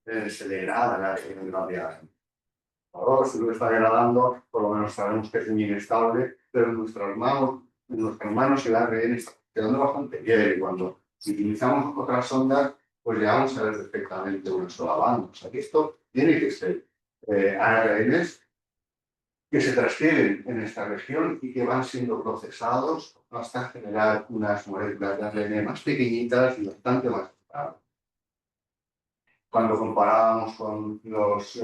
Se degrada la ARN. Ahora, si lo está degradando, por lo menos sabemos que es muy inestable, pero en nuestras manos el ARN está quedando bastante bien. Y cuando utilizamos otras ondas, pues llegamos a ver perfectamente una sola banda. O sea que esto tiene que ser ARNs que se transfieren en esta región y que van siendo procesados hasta generar unas moléculas de ARN más pequeñitas y bastante más estables. Cuando comparábamos con los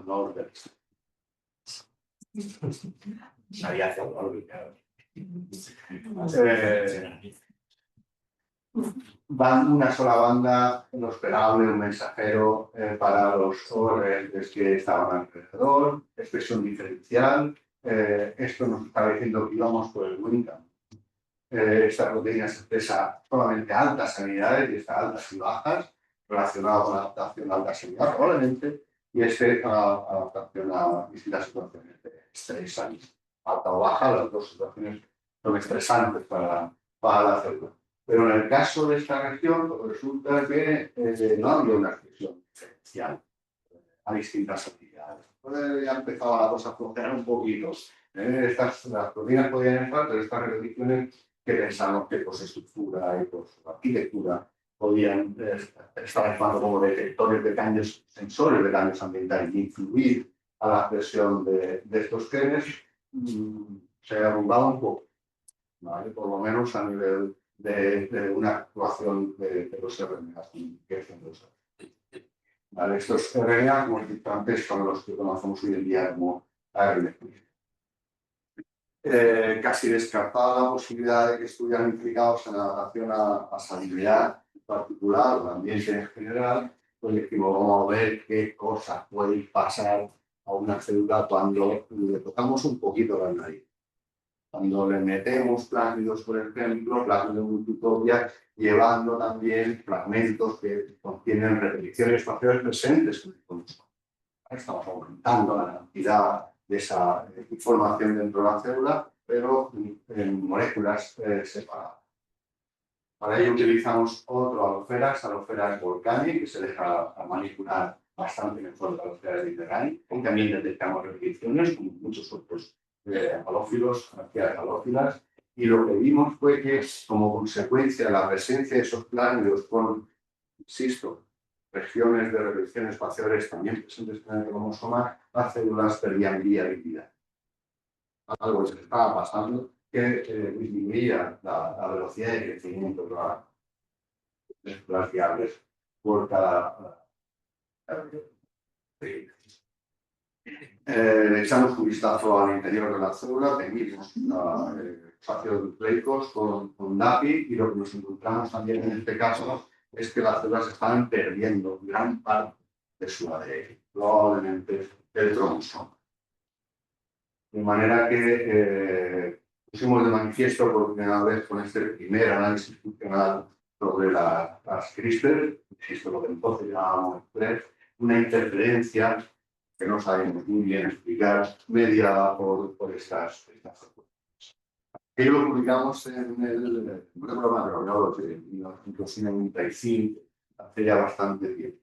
Norberts, sabía hacer van una sola banda, lo esperable, un mensajero para los ORS que estaban alrededor, expresión diferencial. Esto nos está diciendo que íbamos por el buen camino. Esta proteína se expresa solamente a altas sanidades y está altas y bajas, relacionado con la adaptación a alta sanidad, probablemente, y adaptación a distintas situaciones de estrés, alta o baja, las dos situaciones son estresantes para la célula. Pero en el caso de esta región, resulta que no había una expresión diferencial a distintas actividades. Ya empezaba la cosa a flojear un poquito. Las proteínas podían entrar, pero estas repeticiones que pensamos que por su estructura y por su arquitectura podían estar actuando como detectores de cambios, sensores de cambios ambientales y influir a la expresión de estos genes, se arrumbaba un poco, ¿vale? Por lo menos a nivel de una actuación de los RNA que hacen los ¿vale? Estos RNA, como he dicho antes, son los que conocemos hoy en día como ARN. Casi descartada la posibilidad de que estuvieran implicados en la adaptación a salinidad en particular o al ambiente en general, pues dijimos, vamos a ver qué cosas pueden pasar a una célula cuando le tocamos un poquito la nariz. Cuando le metemos plásmidos, por ejemplo, plásmidos multicopias, llevando también fragmentos que contienen repeticiones espaciales presentes en el cromosoma. Estamos aumentando la cantidad de esa información dentro de la célula, pero en moléculas separadas. Para ello utilizamos otro aloferas volcani, que se deja manipular bastante mejor que aloferas literani. También detectamos repeticiones, como muchos otros halófilos, halófilas, y lo que vimos fue que, como consecuencia de la presencia de esos plásmidos con, insisto, regiones de repeticiones espaciales también presentes en el cromosoma, las células perdían viabilidad. Algo que se estaba pasando que disminuía la velocidad de crecimiento de las viables por cada le echamos un vistazo al interior de la célula, tenemos ácidos nucleicos con DAPI y lo que nos encontramos también en este caso es que las células están perdiendo gran parte de su ADN, probablemente el cromosoma. De manera que pusimos de manifiesto por primera vez con este primer análisis funcional sobre las CRISPR, insisto, lo que entonces llamábamos una interferencia que no sabemos muy bien explicar, mediada por estas propuestas. Que lo publicamos en el programa de Orlando de 1995, hace ya bastante tiempo.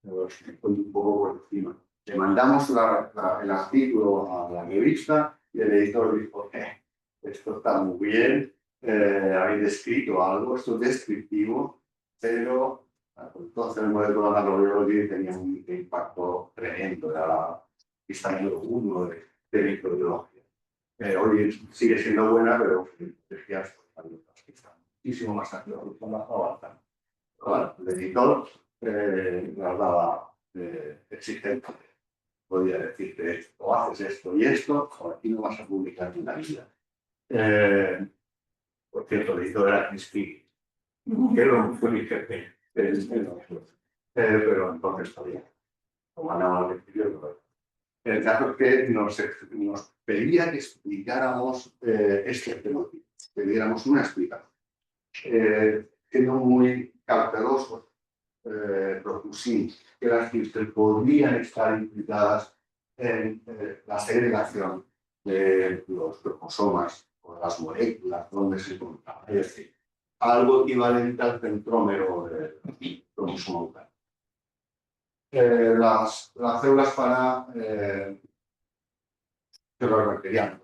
Os cuento un poco por encima. Le mandamos el artículo a la revista y el editor dijo, esto está muy bien, habéis descrito algo, esto es descriptivo, pero entonces el modelo de la macrobiología tenía un impacto tremendo, era la pista número 1 de microbiología. Hoy sigue siendo buena, pero decía que está muchísimo más avanzada. Bueno, el editor nos daba exigente. Podía decirte esto, o haces esto y esto, o aquí no vas a publicar en la vida. Por cierto, el editor era Chris King, que no fue mi jefe, pero entonces todavía, como andaba al principio, el caso es que nos pedía que explicáramos este fenómeno, que diéramos una explicación. Siendo muy cautelosos, propusimos que las cristales podrían estar implicadas en la segregación de los cromosomas o las moléculas donde se encontraban. Es decir, algo equivalente al centrómero del cromosoma humano. Las células para células bacterianas,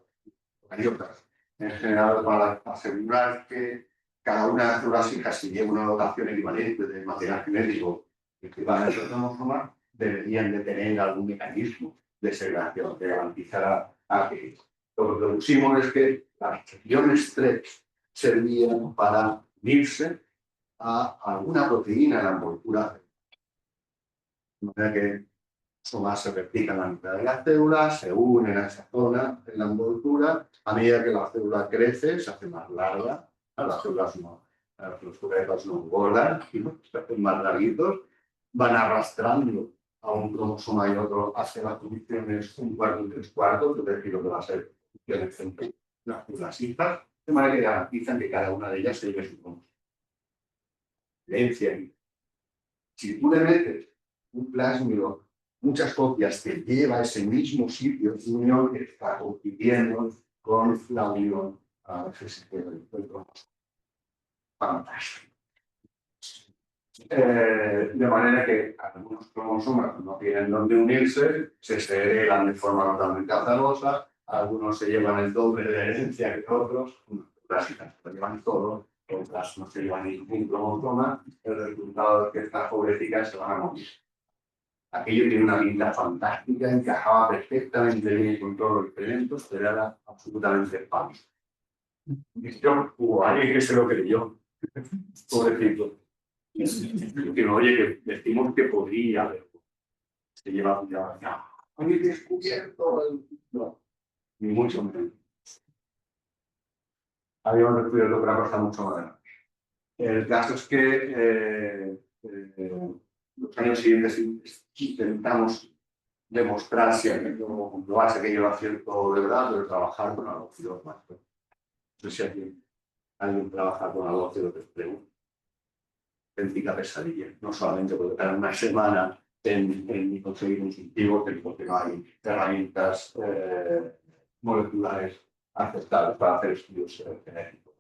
eucariotas, en general para asegurar que cada una de las células hijas, si lleva una dotación equivalente de material genético que va a ser cromosoma, deberían de tener algún mecanismo de segregación que garantizara aquello. Lo que propusimos es que las regiones 3 servían para unirse a alguna proteína en la envoltura, de manera que somas se replican a la mitad de las células, se unen a esa zona en la envoltura, a medida que la célula crece, se hace más larga, las células los cubetos no engordan, se hacen más larguitos, van arrastrando a un cromosoma y otro hacia las posiciones 1/4 y 3/4, es decir, lo que va a ser posiciones entre las células hijas, de manera que garantizan que cada una de ellas se lleve su cromosoma. Si tú le metes un plásmido, muchas copias que lleva a ese mismo sitio de unión, que está compitiendo con la unión a ese sitio del cromosoma. Fantástico. De manera que algunos cromosomas no tienen dónde unirse, se segregan de forma totalmente azarosa, algunos se llevan el doble de herencia que otros, las se llevan todo, otras no se llevan ningún cromosoma, el resultado es que estas pobrecitas se van a morir. Aquello tiene una pinta fantástica, encajaba perfectamente bien con todos los elementos, pero era absolutamente falso. Hubo alguien que se lo creyó, pobrecito. Que oye, que decimos que podría haber. Se lleva ya. Oye, descubierto. No, ni mucho menos. Habíamos descubierto otra cosa mucho más grande. El caso es que los años siguientes intentamos demostrar si aquello, comprobar si aquello era cierto de verdad, pero trabajar con algo más. No sé si alguien trabaja con algo que te pregunto. Auténtica pesadilla, no solamente porque tardan una semana en conseguir un cultivo, porque no hay herramientas moleculares aceptables para hacer estudios genéticos.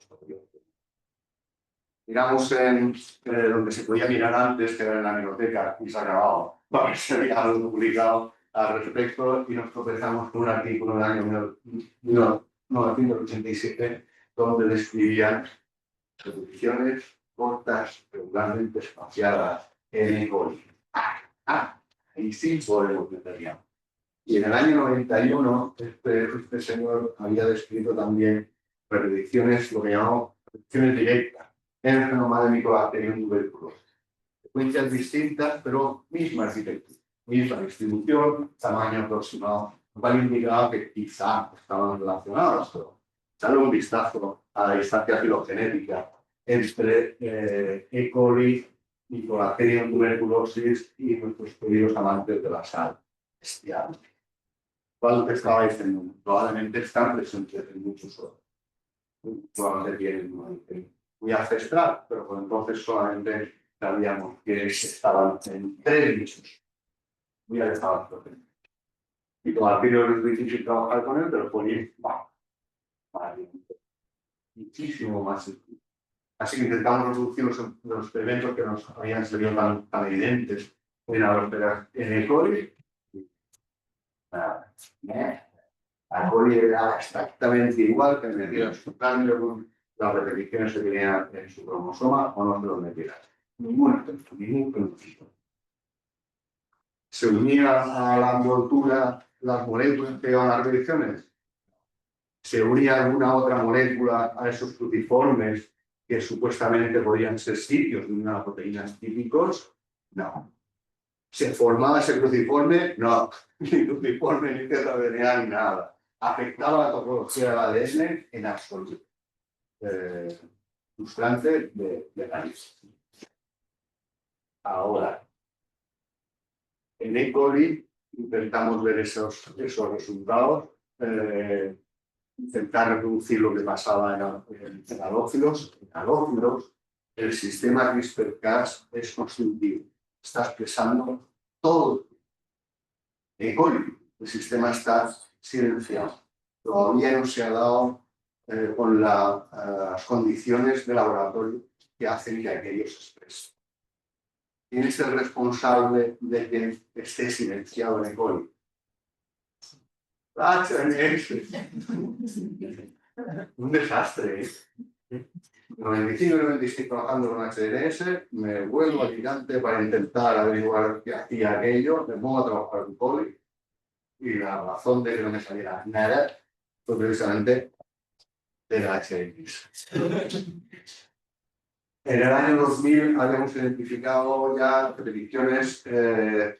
Miramos en donde se podía mirar antes, que era en la biblioteca, y se ha grabado, para ver si había algo publicado al respecto, y nos tropezamos con un artículo del año 1987, donde describían repeticiones cortas, regularmente espaciadas en E. coli. Ahí sí podemos meterla. Y en el año 91, este señor había descrito también predicciones, lo que llamamos predicciones directas, en el genoma de Mycobacterium tuberculosis. Secuencias distintas, pero misma arquitectura, misma distribución, tamaño aproximado, lo cual indicaba que quizá estaban relacionados, pero echarle un vistazo a la distancia filogenética entre E. coli, Mycobacterium tuberculosis y nuestros queridos amantes de la sal. Bestial. ¿Cuál estaba diciendo? Probablemente están presentes en muchos otros. Probablemente tienen muy ancestral, pero por entonces solamente sabíamos que estaban en 3 bichos. Muy alejados. Y como al final es difícil trabajar con él, pero ponía muchísimo más. Así que intentamos reducir los elementos que nos habían salido tan evidentes en el cole. Al cole era exactamente igual que metiera su cambio con las repeticiones que tenía en su cromosoma o no se los metiera. Ningún principio. ¿Se unía a la envoltura las moléculas que llevan las reacciones? ¿Se unía alguna otra molécula a esos cruciformes que supuestamente podrían ser sitios de unas proteínas típicos? No. ¿Se formaba ese cruciforme? No. Ni cruciforme, ni tetraDNA, ni nada. ¿Afectaba la topología del ADN? En absoluto. Frustrante de país. Ahora, en E. coli intentamos ver esos resultados, intentar reproducir lo que pasaba en halófilos. En halófilos, el sistema CRISPR-Cas es constitutivo. Está expresando todo. En coli, el sistema está silenciado. Todavía no se ha dado con las condiciones de laboratorio que hacen que aquello se exprese. ¿Quién es el responsable de que esté silenciado en E. coli? Un desastre, ¿eh? 95 y 96 trabajando con HDNS, me vuelvo al gigante para intentar averiguar qué hacía aquello, me pongo a trabajar con coli y la razón de que no me saliera nada fue precisamente de la HX. En el año 2000 habíamos identificado ya predicciones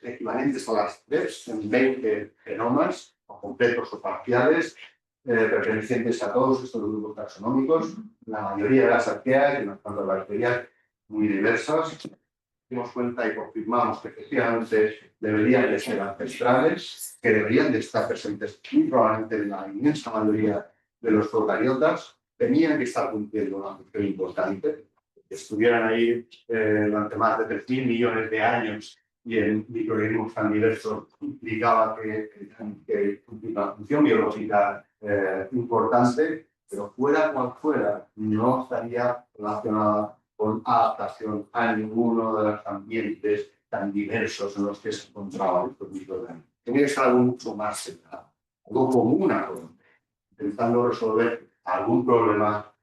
equivalentes a las TREPS en 20 genomas, o completos o parciales, pertenecientes a todos estos grupos taxonómicos, la mayoría de las arqueas y unas cuantas bacterias muy diversas. Dimos cuenta y confirmamos que efectivamente deberían de ser ancestrales, que deberían de estar presentes muy probablemente en la inmensa mayoría de los procariotas, tenían que estar cumpliendo una función importante, que estuvieran ahí durante más de 3.000 millones de años y en microorganismos tan diversos implicaba que una función biológica importante, pero fuera cual fuera, no estaría relacionada con adaptación a ninguno de los ambientes tan diversos en los que se encontraban estos microorganismos. Tenía que ser algo mucho más centrado, algo común a todos, intentando resolver algún problema.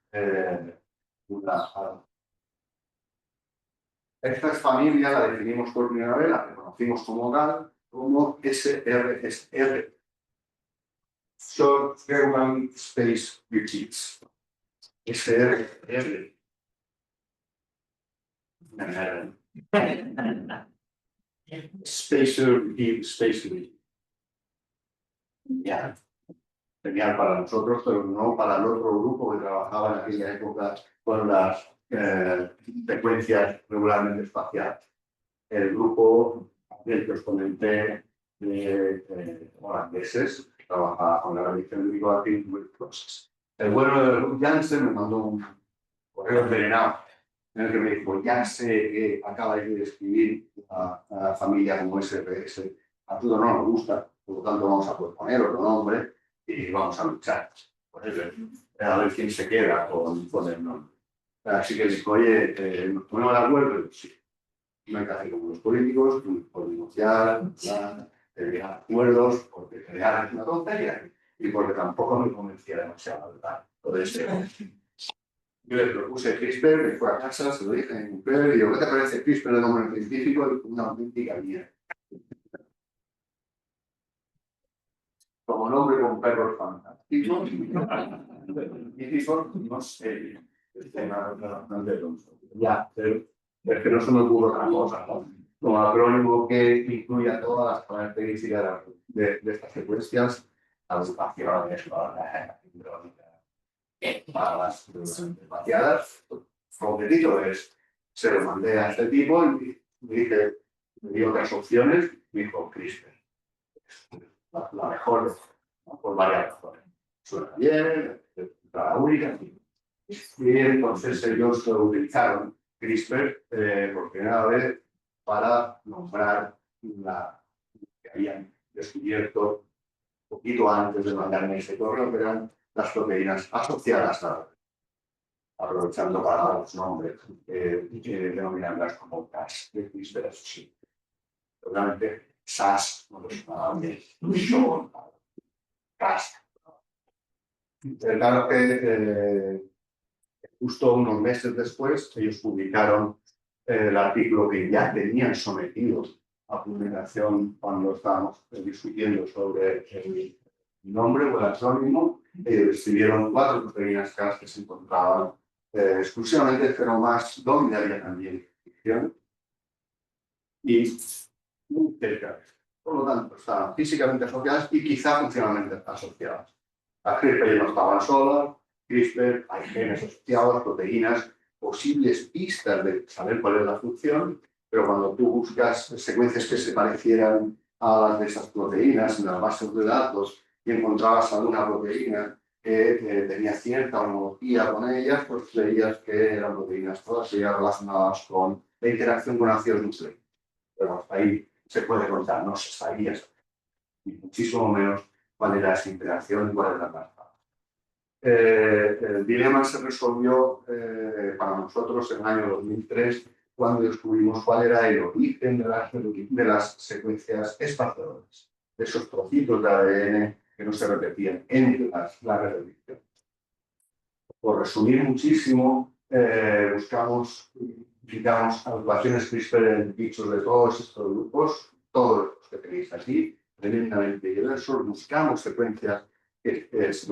Esta familia la definimos por primera vez, la reconocimos como tal, como SRSR. Short German Space Repeats. SRR. Spacer. Ya. Genial para nosotros, pero no para el otro grupo que trabajaba en aquella época con las frecuencias regularmente espaciales. El grupo del que os comenté de holandeses, que trabajaba con la revisión de Bioactive Process. El bueno de Ruth Janssen me mandó un correo envenenado en el que me dijo: ya sé que acabáis de describir a la familia como SRS, a todos no nos gusta, por lo tanto vamos a poner otro nombre y vamos a luchar por eso, a ver quién se queda con el nombre. Así que dijo: oye, ¿nos ponemos de acuerdo? Sí. No hay que hacer como los políticos, por negociar, crear acuerdos, porque crear es una tontería y porque tampoco me convencía demasiado, ¿verdad? Entonces, yo le propuse CRISPR, me fue a casa, se lo dije en un y digo: ¿qué te parece CRISPR de nombre científico? Y una auténtica mierda. Como nombre con perros fantásticos, científicos, no sé, ya, pero es que no se me ocurre otra cosa, ¿no? Como acrónimo que incluya todas las características de estas secuencias, agrupaciones, para las espaciadas. Completito es, se lo mandé a este tipo y me dije, me dio otras opciones, me dijo CRISPR. La mejor, por varias razones. Suena bien, la única. Y entonces ellos utilizaron CRISPR por primera vez para nombrar la que habían descubierto poquito antes de mandarme ese correo, que eran las proteínas asociadas a, aprovechando para dar los nombres, denominarlas como CAS, de CRISPR Associated. Seguramente SAS, no lo sonaba bien, SHORT, CAS. Claro que justo unos meses después ellos publicaron el artículo que ya tenían sometido a publicación cuando estábamos discutiendo sobre el nombre o el acrónimo. Escribieron 4 proteínas CAS que se encontraban exclusivamente, pero más donde había también infección y muy cerca. Por lo tanto, estaban físicamente asociadas y quizá funcionalmente asociadas. Las CRISPR no estaban solas, CRISPR, hay genes asociados, proteínas, posibles pistas de saber cuál es la función, pero cuando tú buscas secuencias que se parecieran a las de esas proteínas en las bases de datos y encontrabas alguna proteína que tenía cierta homología con ellas, pues creías que eran proteínas todas ellas relacionadas con la interacción con ácidos nucleicos. Pero hasta ahí se puede contar, no se sabía, y muchísimo menos cuál era esa interacción y cuál era la pasta. El dilema se resolvió para nosotros en el año 2003, cuando descubrimos cuál era el origen de las secuencias espaciadoras, de esos trocitos de ADN que no se repetían entre las repeticiones. Por resumir muchísimo, buscamos agrupaciones CRISPR en bichos de todos estos grupos, todos los que tenéis aquí, tremendamente diversos, buscamos secuencias que se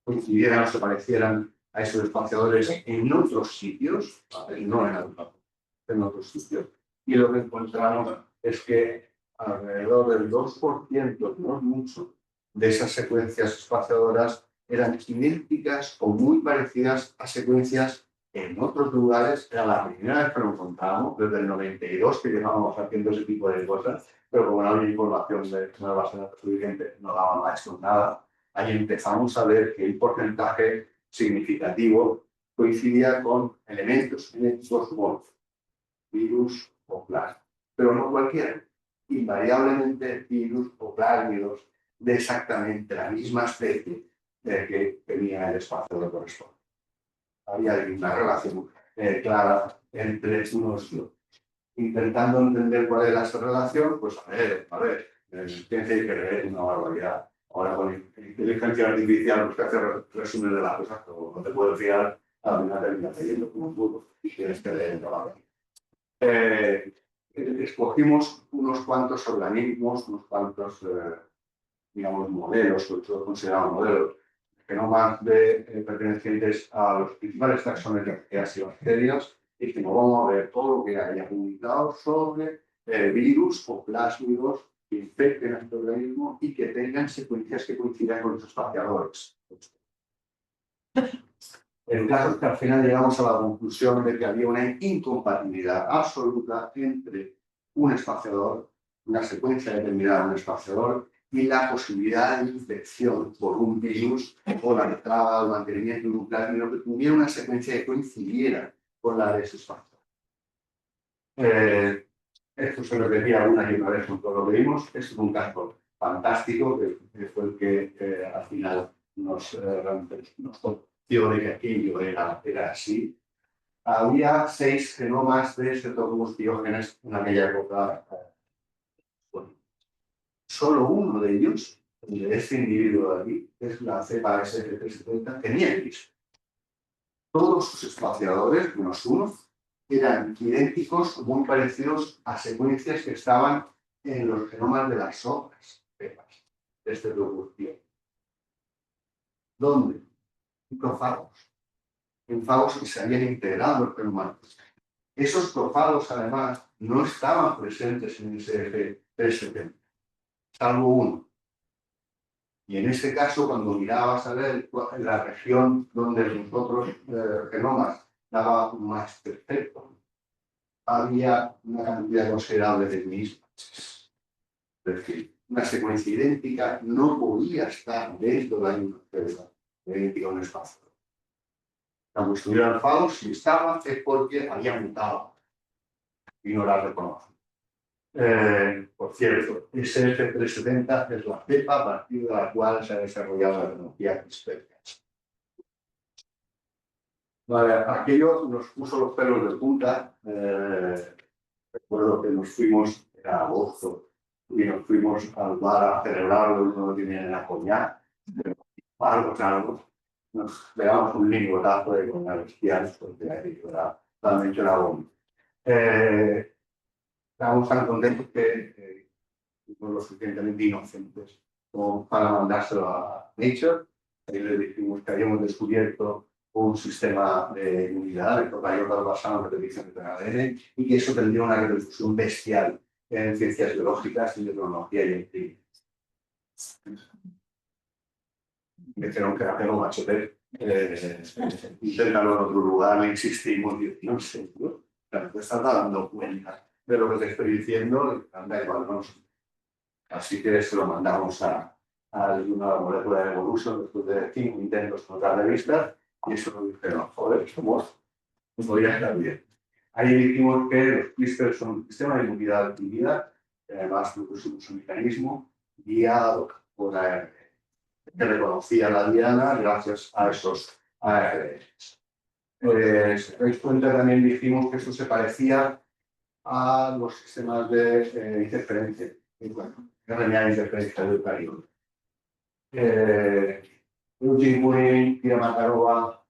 coincidieran o se parecieran a esos espaciadores en otros sitios, no en otros sitios. Y lo que encontramos es que alrededor del 2%, no es mucho, de esas secuencias espaciadoras eran idénticas o muy parecidas a secuencias en otros lugares. Era la primera vez que lo encontrábamos, desde el 92 que llevábamos haciendo ese tipo de cosas, pero como no había información de una base de datos suficiente, no daban maestros nada. Ahí empezamos a ver que el porcentaje significativo coincidía con elementos genéticos como virus o plasma, pero no cualquiera, invariablemente virus o plásmidos de exactamente la misma especie que tenía el espacio de corresponde. Había una relación clara entre unos y otros. Intentando entender cuál era esa relación, pues a ver, ciencia hay que leer una barbaridad. Ahora con inteligencia artificial, pues que hace resumen de las cosas, pero no te puedes fiar, a mí me termina leyendo como un burro y tienes que leer la barbaridad. Escogimos unos cuantos organismos, unos cuantos, digamos, modelos, sobre todo considerados modelos, genomas pertenecientes a los principales taxones de arqueas y bacterias, y que nos vamos a ver todo lo que haya publicado sobre virus o plásmidos que infecten a este organismo y que tengan secuencias que coincidan con los espaciadores. El caso es que al final llegamos a la conclusión de que había una incompatibilidad absoluta entre un espaciador, una secuencia determinada de un espaciador, y la posibilidad de infección por un virus o la entrada o mantenimiento de un plásmido que tuviera una secuencia que coincidiera con la de ese espaciador. Esto se repetía una y otra vez con todo lo que vimos. Es un caso fantástico que fue el que al final nos convenció de que aquello era así. Había 6 genomas de cetocombustígenes en aquella época. Bueno, solo uno de ellos, el de este individuo de aquí, es la cepa S370, tenía CRISPR. Todos sus espaciadores, menos uno, eran idénticos, muy parecidos a secuencias que estaban en los genomas de las otras cepas de este cetocombustígeno. ¿Dónde? En profagos. En fagos que se habían integrado en el genoma. Esos profagos, además, no estaban presentes en ese SF370, salvo uno. Y en ese caso, cuando mirabas a ver la región donde los otros genomas daban más perfecto, había una cantidad considerable de mismatches. Es decir, una secuencia idéntica no podía estar dentro de la misma célula, idéntica a un espacio. Cuando estuvieran fagos, si estaba, es porque había mutado y no la reconocen. Por cierto, SF370 es la cepa a partir de la cual se ha desarrollado la tecnología CRISPR. Vale, aquello nos puso los pelos de punta. Recuerdo que nos fuimos, era agosto, y nos fuimos al bar a celebrarlo, uno lo tenía en la coñac, algo, nos pegamos un lingotazo de coñac bestial, porque aquello era realmente una bomba. Estábamos tan contentos que fuimos lo suficientemente inocentes como para mandárselo a Nature. Ahí le dijimos que habíamos descubierto un sistema de inmunidad de procariotas basado en repeticiones de ADN y que eso tendría una repercusión bestial en ciencias biológicas y de tecnología y en clínica. Me dijeron que era pelo machote, inténtalo en otro lugar, le insistimos, y no sé, ¿no? Claro, te estás dando cuenta de lo que te estoy diciendo, anda igual, no sé. Así que se lo mandamos a una molécula de Evolution después de 5 intentos con otras revistas y eso nos dijeron, joder, podría estar bien. Ahí dijimos que los CRISPR son un sistema de inmunidad adquirida, además es un mecanismo guiado por ARN, que reconocía la diana gracias a esos ARN. Si os dais cuenta, también dijimos que esto se parecía a los sistemas de interferencia. Y bueno, RNA interferencia de eucariote. Eugene Bunin y Makarova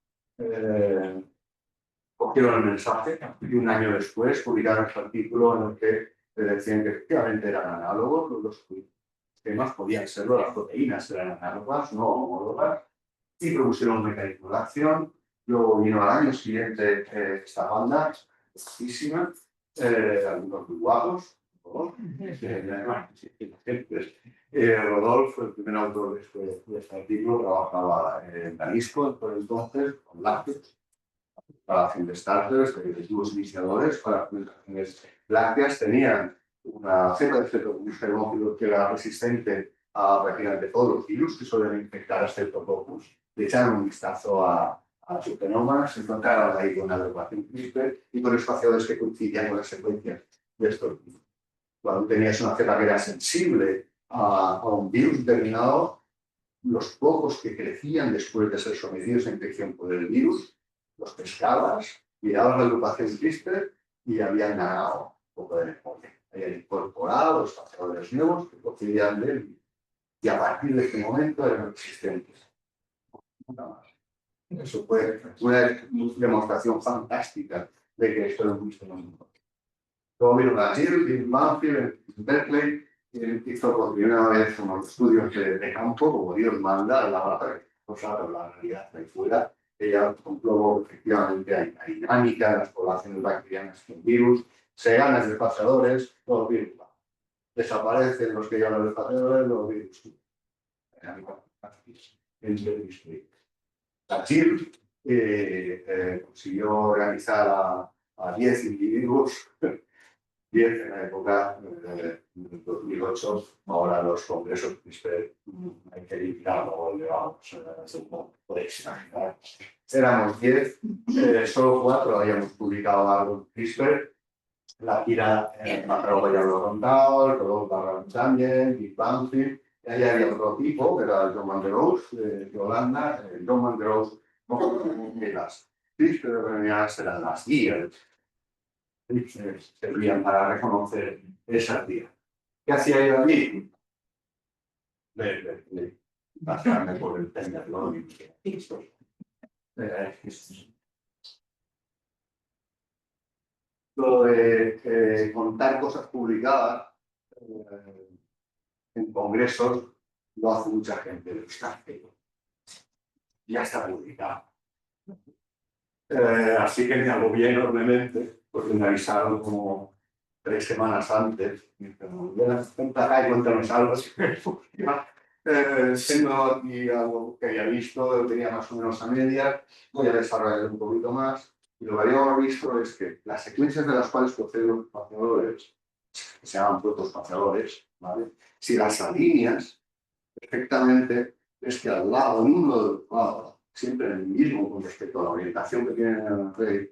cogieron el mensaje y un año después publicaron este artículo en el que decían que efectivamente eran análogos, los sistemas podían serlo, las proteínas eran análogas, no homólogas, y propusieron un mecanismo de acción. Luego vino al año siguiente esta banda, muchísima, algunos muy guapos. Rodolfo, el primer autor de este artículo, trabajaba en Jalisco por entonces, con lácteos, para hacer de starters, de tubos iniciadores, para fermentaciones lácteas. Tenían una cepa de cetogermófilo que era resistente a prácticamente todos los virus que suelen infectar a Streptococcus. Le echaron un vistazo a su genoma, se encontraron ahí con una agrupación CRISPR y con espaciadores que coincidían con las secuencias de estos virus. Cuando tenías una cepa que era sensible a un virus determinado, los pocos que crecían después de ser sometidos a infección por el virus, los pescabas, mirabas la agrupación CRISPR y habían ganado un poco de memoria. Habían incorporado los espaciadores nuevos que coincidían del virus. Y a partir de este momento eran resistentes. Nada más. Eso fue una demostración fantástica de que esto era un sistema nuevo. Luego vino la Jill Banfield en Berkeley, y hizo por primera vez unos estudios de campo, como Dios manda, en laboratorio, pero la realidad ahí fuera. Ella comprobó que efectivamente hay dinámica en las poblaciones bacterianas con virus, se ganan los espaciadores, los virus van. Desaparecen los que llevan los espaciadores, los virus. La Jill consiguió organizar a 10 individuos, 10 en la época del 2008, ahora los congresos CRISPR hay que eliminarlo, podéis imaginar. Éramos 10, solo 4 habíamos publicado algo en CRISPR. La gira Makarova ya lo he contado, el Rodolfo también, Big Banfield. Y ahí había otro tipo, que era John Van der Roos, de Holanda. John Van der Roos, que las CRISPR eran las guías, servían para reconocer esas vías. ¿Qué hacía él allí? Pasarme por el tenderlo. Lo de contar cosas publicadas en congresos lo hace mucha gente, pero ya está publicado. Así que me agobié enormemente, porque me avisaron como 3 semanas antes. Y me dijeron, cuéntanos algo. Tengo aquí algo que había visto, lo tenía más o menos a medias, voy a desarrollar un poquito más. Y lo que habíamos visto es que las secuencias de las cuales proceden los espaciadores, que se llaman protoespaciadores, ¿vale? Si las alineas perfectamente, es que al lado, en uno del lado, siempre el mismo con respecto a la orientación que tiene en la red,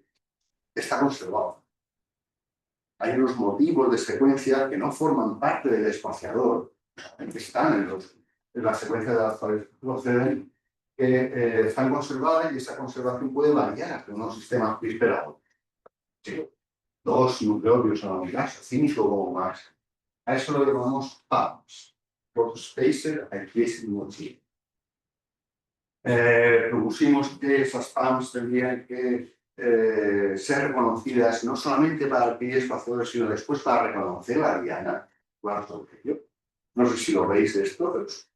está conservado. Hay unos motivos de secuencia que no forman parte del espaciador, que están en la secuencia de las cuales proceden, que están conservadas y esa conservación puede variar de unos sistemas CRISPR a otros. Sí, 2 nucleótidos en la unidad, 5 o más. A eso lo llamamos PAMs, Protospacer Acquisition Motif. Propusimos que esas PAMs tendrían que ser reconocidas no solamente para adquirir espaciadores, sino después para reconocer la diana. No sé si lo veis esto, pero es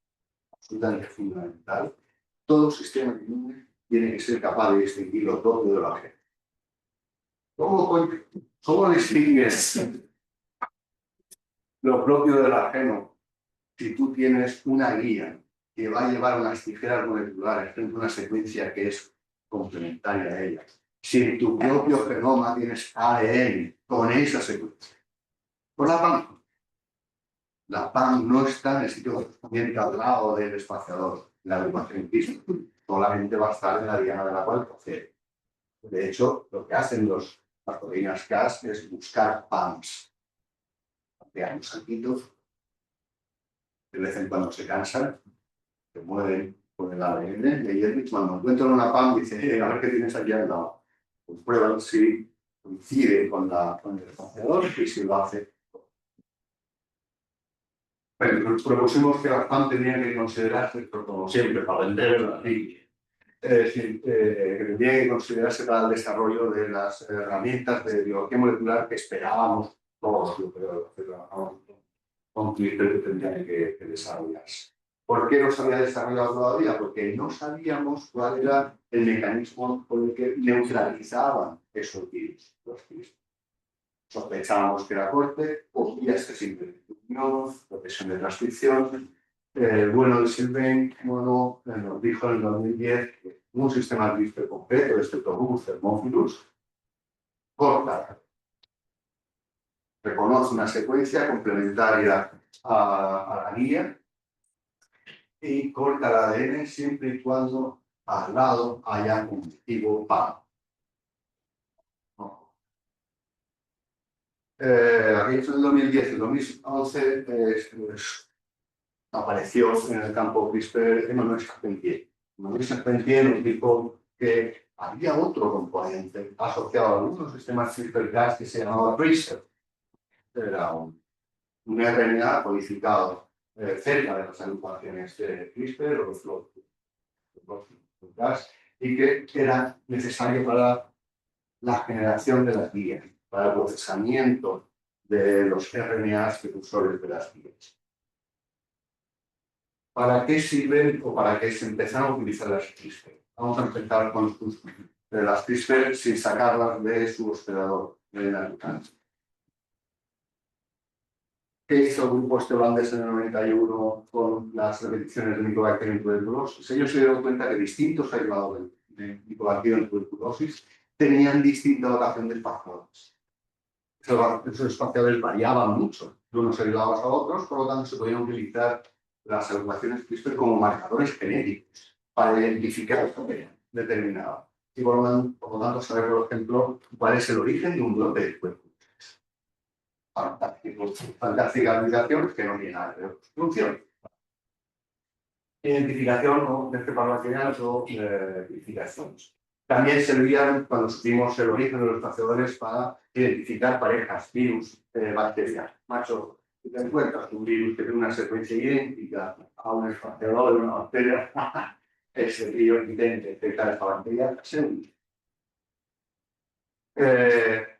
absolutamente fundamental. Todo sistema inmune tiene que ser capaz de distinguir lo propio de lo ajeno. ¿Cómo distingues lo propio del ajeno si tú tienes una guía que va a llevar unas tijeras moleculares frente a una secuencia que es complementaria a ella? Si en tu propio genoma tienes ADN con esa secuencia. Con la PAM no está en el sitio correspondiente al lado del espaciador, la agrupación CRISPR. Solamente va a estar en la diana de la cual procede. De hecho, lo que hacen las proteínas Cas es buscar PAMs. Crean saquitos, de vez en cuando se cansan, se mueven con el ADN, y ellos cuando encuentran una PAM dicen, a ver qué tienes aquí al lado. Pues prueban si coincide con el espaciador y si lo hace. Bueno, nos propusimos que las PAM tenían que considerarse, como siempre, para vender la línea. Es decir, que tendría que considerarse para el desarrollo de las herramientas de biología molecular que esperábamos todos, yo creo, que trabajamos con CRISPR que tendrían que desarrollarse. ¿Por qué no se había desarrollado todavía? Porque no sabíamos cuál era el mecanismo con el que neutralizaban esos virus, los CRISPR. Sospechábamos que era corte, o vías que simplemente unión, protección de transcripción. Bueno, el Sylvain nos dijo en el 2010 que un sistema CRISPR completo, de Streptococcus thermophilus, corta, reconoce una secuencia complementaria a la guía y corta el ADN siempre y cuando al lado haya un motivo PAM. Aquí en el 2010 y el 2011 apareció en el campo CRISPR Emmanuel Charpentier. Emmanuel Charpentier nos dijo que había otro componente asociado a algunos sistemas CRISPR-Cas que se llamaba CRISPR. Era un RNA codificado cerca de las agrupaciones de CRISPR o los Cas y que era necesario para la generación de las guías, para el procesamiento de los RNAs precursores de las guías. ¿Para qué sirven o para qué se empezaron a utilizar las CRISPR? Vamos a empezar con las CRISPR sin sacarlas de su hospedador, de la cáncer. ¿Qué hizo el grupo holandés en el 91 con las repeticiones de Mycobacterium en tuberculosis? Ellos se dieron cuenta que distintos aislados de Mycobacterium en tuberculosis tenían distinta dotación de espaciadores. Esos espaciadores variaban mucho de unos aislados a otros, por lo tanto se podían utilizar las agrupaciones CRISPR como marcadores genéticos para identificar el gen determinado. Y por lo tanto saber, por ejemplo, cuál es el origen de un brote de tuberculosis. Fantástica aplicación que no tiene nada de función. Identificación de cepadobaterianos o identificaciones. También servían, cuando supimos el origen de los espaciadores, para identificar parejas, virus, bacterias. Macho, si te encuentras un virus que tiene una secuencia idéntica a un espaciador de una bacteria, es el río evidente detectar esta bacteria seguro.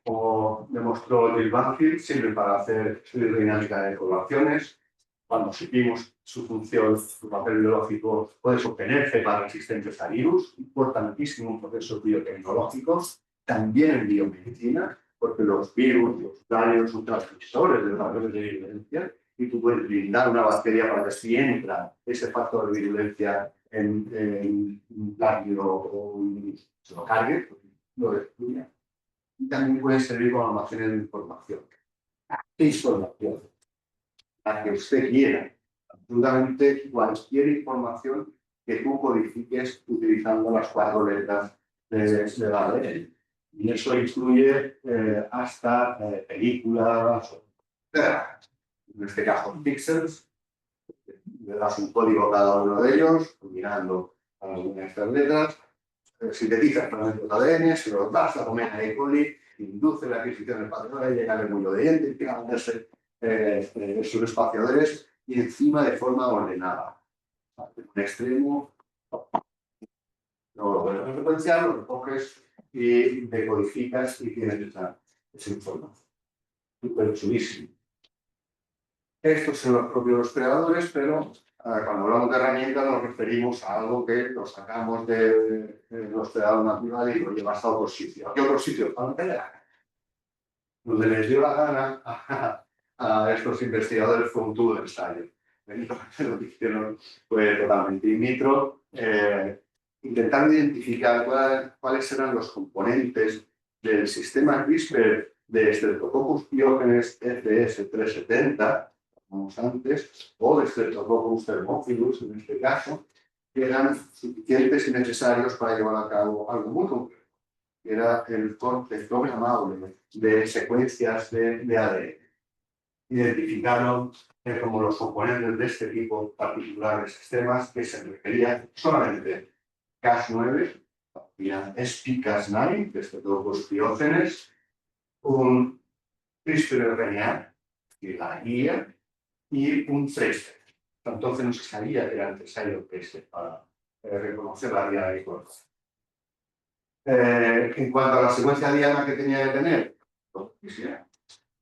Como demostró Jill Banfield, sirve para hacer estudios de dinámica de poblaciones. Cuando supimos su función, su papel biológico, puedes obtener cepas resistentes a virus, importantísimo un proceso biotecnológico, también en biomedicina, porque los virus, los daños son transmisores de factores de virulencia, y tú puedes blindar una bacteria para que si entra ese factor de virulencia en un plástico o un se lo cargue, lo destruya. Y también puede servir como almacenes de información. ¿Qué información? La que usted quiera. Absolutamente cualquier información que tú codifiques utilizando las 4 letras de la ley. Y eso incluye hasta películas, en este caso píxeles. Le das un código a cada uno de ellos, combinando algunas de estas letras, sintetiza fragmentos de ADN, se los das a comer a E. coli, induce la adquisición del patrón, llega el mullo de diente, empieza a ponerse sus espaciadores y encima de forma ordenada. Un extremo, lo vuelves a secuenciar, lo recoges y decodificas y tienes esa información. Súper chulísimo. Estos son los propios creadores, pero cuando hablamos de herramientas nos referimos a algo que lo sacamos de los creadores naturales y lo llevas a otro sitio. ¿A qué otro sitio? A donde le da gana. Donde les dio la gana a estos investigadores fue un tubo de ensayo. Lo que hicieron fue totalmente in vitro, intentando identificar cuáles eran los componentes del sistema CRISPR de Streptococcus pyogenes FS370, como antes, o de Streptococcus thermophilus, en este caso, que eran suficientes y necesarios para llevar a cabo algo muy concreto, que era el corte programable de secuencias de ADN. Identificaron como los componentes de este tipo particular de sistemas que se requerían solamente Cas9, SPICAS9, que es de todos piógenes, un CRISPR-RNA, que es la guía, y un tracer. Entonces no se sabía que era necesario ese para reconocer la vía de corte. En cuanto a la secuencia diana que tenía que tener,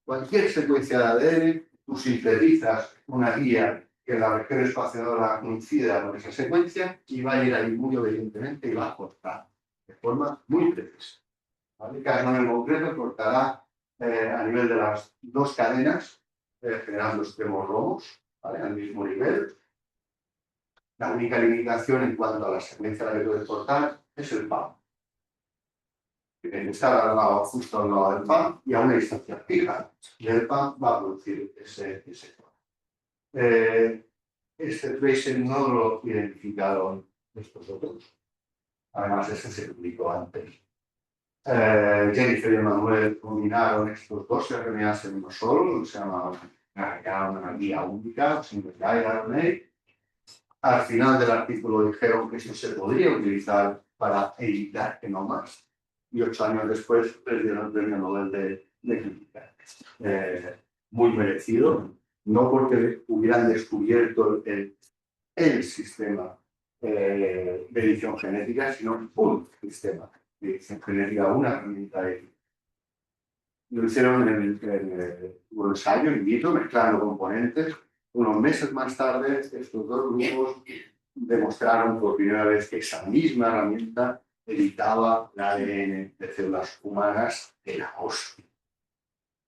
cualquier secuencia de ADN, tú sintetizas una guía que la región espaciadora coincida con esa secuencia y va a ir ahí muy obedientemente y va a cortar de forma muy precisa. ¿Vale? Cas9 en concreto cortará a nivel de las dos cadenas, generando extremos romos, ¿vale? Al mismo nivel. La única limitación en cuanto a la secuencia que puede cortar es el PAM. Tiene que estar justo al lado del PAM y a una distancia fija. Y el PAM va a producir ese este tracer no lo identificaron estos otros. Además, ese se publicó antes. Jennifer y Manuel combinaron estos dos RNAs en uno solo, se llama una guía única, single guide RNA. Al final del artículo dijeron que esto se podría utilizar para editar genomas y 8 años después les dieron el premio Nobel de Química. Muy merecido, no porque hubieran descubierto el sistema de edición genética, sino un sistema de edición genética, una herramienta de. Lo hicieron en un ensayo in vitro, mezclando componentes. Unos meses más tarde, estos dos grupos demostraron por primera vez que esa misma herramienta editaba el ADN de células humanas de la hostia.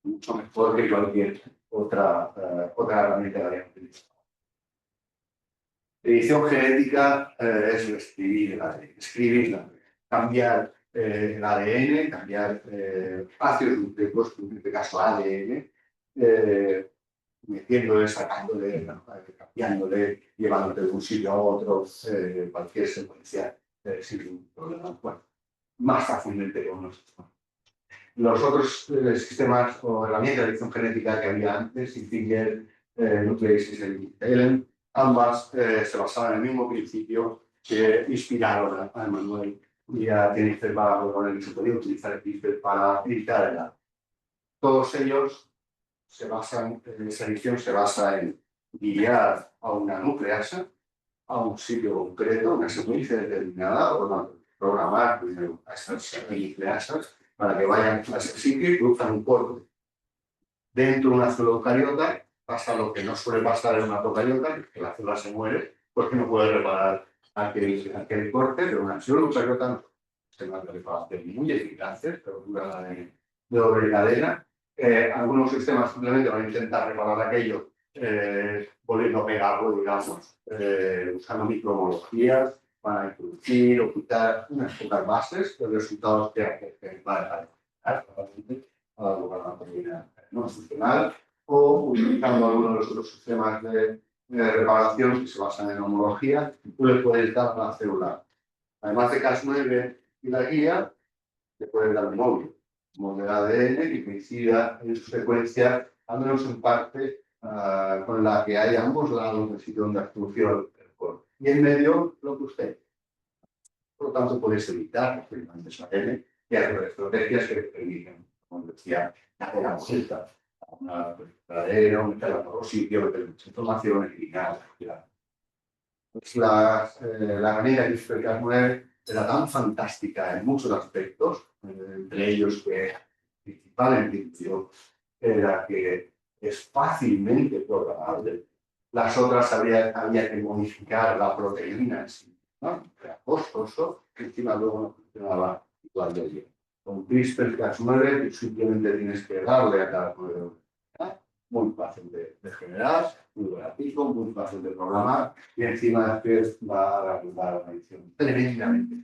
Mucho mejor que cualquier otra herramienta que habían utilizado. Edición genética es escribirla, cambiar el ADN, cambiar ácidos nucleicos, en este caso ADN, metiéndole, sacándole, cambiándole, llevándole de un sitio a otro, cualquier secuencia sin problema. Bueno, más fácilmente con nosotros. Los otros sistemas o herramientas de edición genética que había antes, Singer, Nucleases y Helen, ambas se basaban en el mismo principio que inspiraron a Emmanuel y a Jennifer para proponer que se podía utilizar el CRISPR para editar el ADN. Todos ellos esa edición se basa en guiar a una nucleasa a un sitio concreto, una secuencia determinada, o programar primero a estas nucleasas para que vayan a ese sitio y cruzan un corte. Dentro de una célula eucariota pasa lo que no suele pasar en una procariota, que la célula se muere porque no puede reparar aquel corte, pero una célula eucariota no. Sistemas de reparación muy eficaces, pero dura de doble cadena. Algunos sistemas simplemente van a intentar reparar aquello volviendo a pegarlo, digamos, usando microhomologías para introducir o quitar unas pocas bases de resultados que van a dar a la proteína no funcional, o utilizando algunos de los otros sistemas de reparación que se basan en homología, tú le puedes dar a la célula. Además de Cas9 y la guía, le puedes dar un móvil de ADN que coincida en su secuencia, al menos en parte, con la que hay ambos lados del sitio donde actúa el cuerpo. Y en medio, lo que usted. Por lo tanto, puedes evitar los fragmentos ADN y hacer estrategias que te permiten, como decía, hacer la vuelta a una verdadera, aumentar a otro sitio, tener mucha información, eliminar. Pues la manera de explicar era tan fantástica en muchos aspectos, entre ellos que principalmente yo, era que es fácilmente programable. Las otras había que modificar la proteína en sí, ¿no? Era costoso, que encima luego no funcionaba igual de bien. Con CRISPR-Cas9 tú simplemente tienes que darle a cada modelo muy fácil de generar, muy barato, muy fácil de programar, y encima después va a resultar una edición tremendamente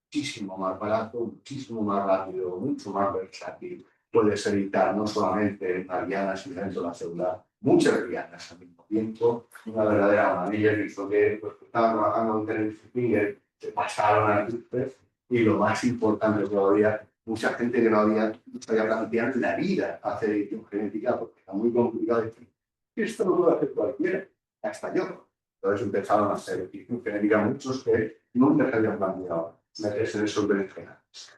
muchísimo más barato, muchísimo más rápido, mucho más versátil. Puedes editar no solamente una diana, sino dentro de la célula, muchas dianas al mismo tiempo. Una verdadera maravilla que hizo que los que estaban trabajando en Terence Finger se pasaron a CRISPR, y lo más importante todavía, mucha gente que no sabía plantear la vida hacer edición genética porque está muy complicado decir, esto no lo puede hacer cualquiera, hasta yo. Entonces empezaron a hacer edición genética muchos que nunca se habían planteado meterse en esos berenjenales.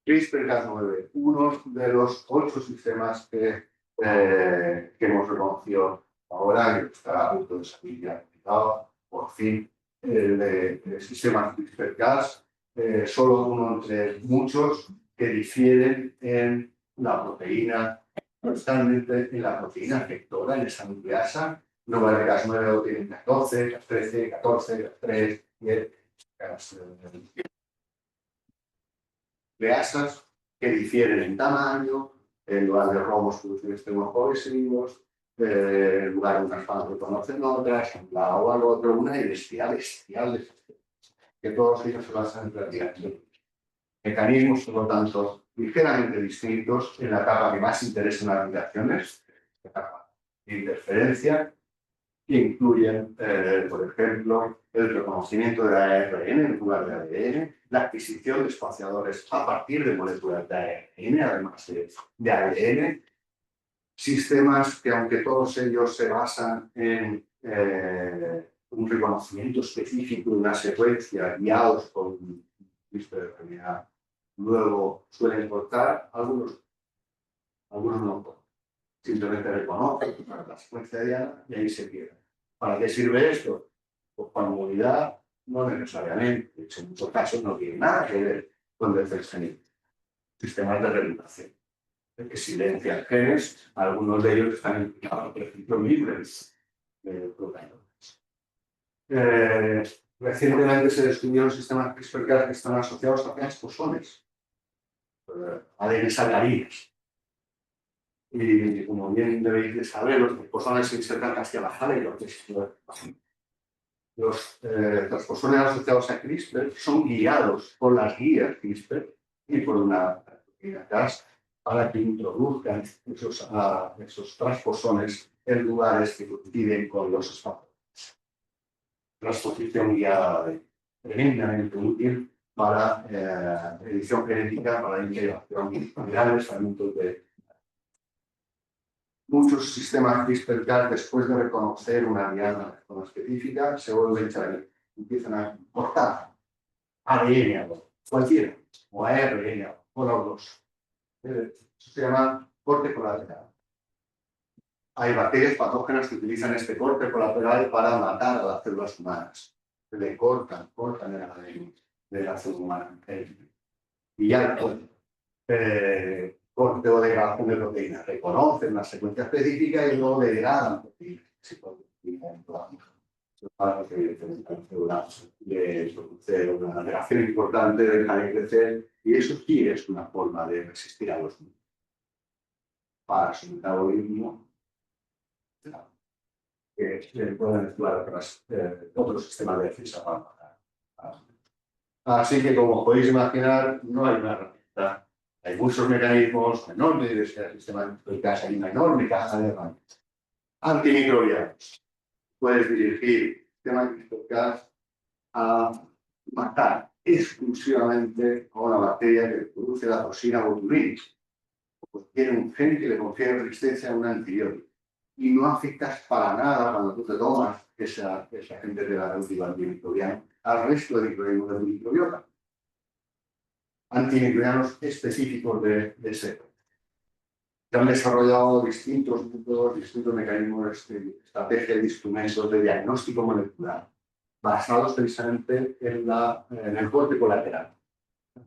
CRISPR-Cas9, uno de los 8 sistemas que hemos reconocido ahora, que está a punto de salir ya publicado, por fin, el sistema CRISPR-Cas, solo uno entre muchos que difieren en la proteína, totalmente en la proteína vectora, en esa nucleasa. No vale Cas9 lo tienen Cas12, Cas13, Cas14, Cas3, 10, nucleasas que difieren en tamaño, en lugar de romos producen extremos cohesivos, en lugar de unas fases reconocen otras, un lado al otro, una diversidad bestial, que todos ellos se basan en radiación. Mecanismos, por lo tanto, ligeramente distintos en la capa que más interesa en las radiaciones, la capa de interferencia, que incluyen, por ejemplo, el reconocimiento de ARN en lugar de ADN, la adquisición de espaciadores a partir de moléculas de ARN, además de ADN, sistemas que, aunque todos ellos se basan en un reconocimiento específico de una secuencia guiados por CRISPR-RNA, luego suelen cortar, algunos no. Simplemente reconocen la secuencia diana y ahí se queda. ¿Para qué sirve esto? Pues para movilidad, no necesariamente. De hecho, en muchos casos no tiene nada que ver con defensa genética. Sistemas de regulación, que silencian genes, algunos de ellos están implicados, por ejemplo, libres de proteínas. Recientemente se descubrieron sistemas CRISPR-Cas que están asociados a transposones, ADN sacarinas. Y como bien debéis de saber, los transposones se insertan hacia la jala y los transposones asociados a CRISPR son guiados por las guías CRISPR y por una proteína Cas para que introduzcan esos transposones en lugares que coinciden con los espacios. Transposición guiada tremendamente útil para edición genética, para integración de grandes fragmentos de muchos sistemas CRISPR-Cas, después de reconocer una diana específica, se vuelven a empiezan a cortar ADN, cualquiera, o ARN, o los dos. Eso se llama corte colateral. Hay bacterias patógenas que utilizan este corte colateral para matar a las células humanas. Le cortan el ADN de la célula humana. Y ya corte o degradación de proteínas. Reconocen una secuencia específica y luego degradan proteínas. Para que las células le produce una alteración importante, dejan de crecer, y eso sí es una forma de resistir a los virus. Para su metabolismo, que pueden actuar otros sistemas de defensa para matar. Así que, como podéis imaginar, no hay una herramienta. Hay muchos mecanismos, una enorme diversidad de sistemas de casa, hay una enorme caja de herramientas. Antimicrobianos. Puedes dirigir sistemas de CRISPR-Cas a matar exclusivamente a una bacteria que produce la toxina botulinis. Pues tiene un gen que le confiere resistencia a un antibiótico. Y no afectas para nada cuando tú te tomas esa agente terapéutico antimicrobiano al resto de microorganismos de tu microbiota. Antimicrobianos específicos de ese. Se han desarrollado distintos métodos, distintos mecanismos de estrategia y instrumentos de diagnóstico molecular basados precisamente en el corte colateral.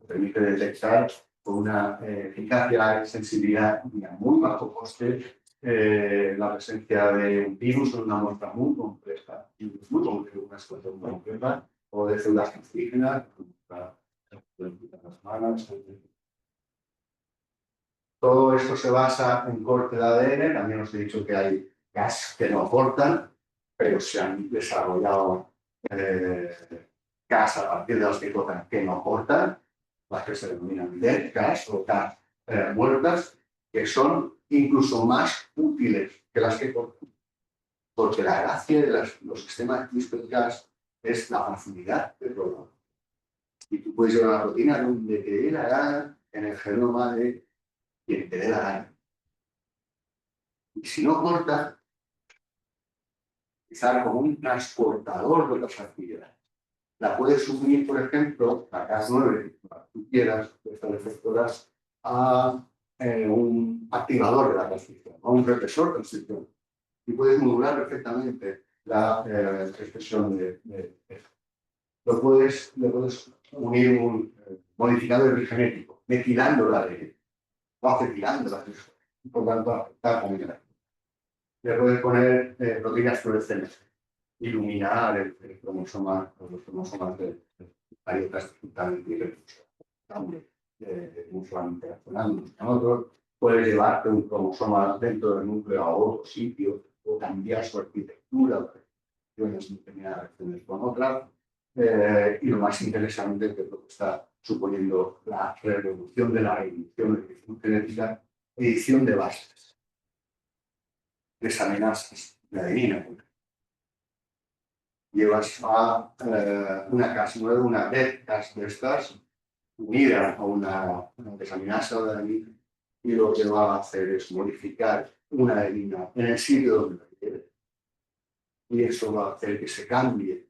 Permite detectar con una eficacia y sensibilidad y a muy bajo coste la presencia de un virus en una muestra muy compleja, una situación muy compleja, o de células cancerígenas, las manos, etc. Todo esto se basa en corte de ADN. También os he dicho que hay gas que no cortan, pero se han desarrollado gas a partir de las que cortan que no cortan, las que se denominan dead gas o gas muertas, que son incluso más útiles que las que cortan. Porque la gracia de los sistemas CRISPR-Cas es la facilidad de programa. Y tú puedes llevar la proteína donde te dé la gana en el genoma de quien te dé la gana. Y si no corta, quizá como un transportador de otras actividades. La puedes unir, por ejemplo, la Cas9, la que tú quieras, de estas receptoras, a un activador de la transcripción, a un represor de transcripción. Y puedes modular perfectamente la expresión de eso. Le puedes unir un modificador epigenético, metilando la ADN, o acetilando la transcripción. Por tanto, afectar también. Le puedes poner proteínas fluorescentes, iluminar el cromosoma, los cromosomas de otras totalmente diferentes. También, van interaccionando unos con otros. Puedes llevarte un cromosoma dentro del núcleo a otro sitio o cambiar su arquitectura, determinadas reacciones con otras. Y lo más interesante es que lo que está suponiendo la reproducción de la edición genética, edición de bases, de amenazas, de adenina. Llevas a una Cas9, una dead Cas de estas, unida a una desaminasa de adenina, y lo que va a hacer es modificar una adenina en el sitio donde la quiere. Y eso va a hacer que se cambie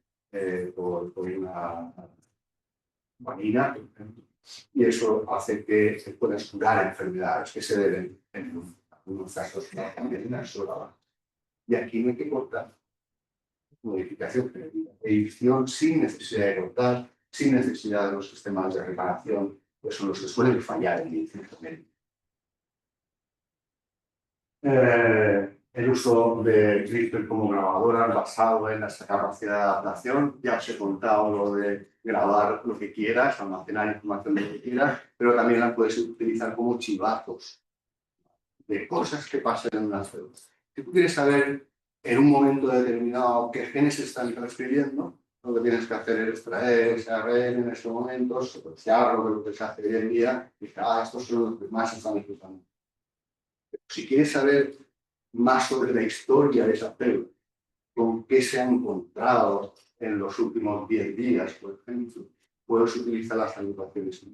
por una guanina, y eso hace que se puedan curar enfermedades que se deben, en algunos casos, también a sola. Y aquí no hay que cortar. Modificación genética, edición sin necesidad de cortar, sin necesidad de los sistemas de reparación, que son los que suelen fallar en edición genética. El uso de CRISPR como grabadoras basado en esa capacidad de adaptación. Ya os he contado lo de grabar lo que quieras, almacenar información de lo que quieras, pero también la puedes utilizar como chivazos de cosas que pasan en una célula. Si tú quieres saber en un momento determinado qué genes se están transcribiendo, lo que tienes que hacer es extraer ese ARN en ese momento, asociarlo con lo que se hace hoy en día, y estos son los que más se están utilizando. Si quieres saber más sobre la historia de esa célula, con qué se ha encontrado en los últimos 10 días, por ejemplo, puedes utilizar las agrupaciones.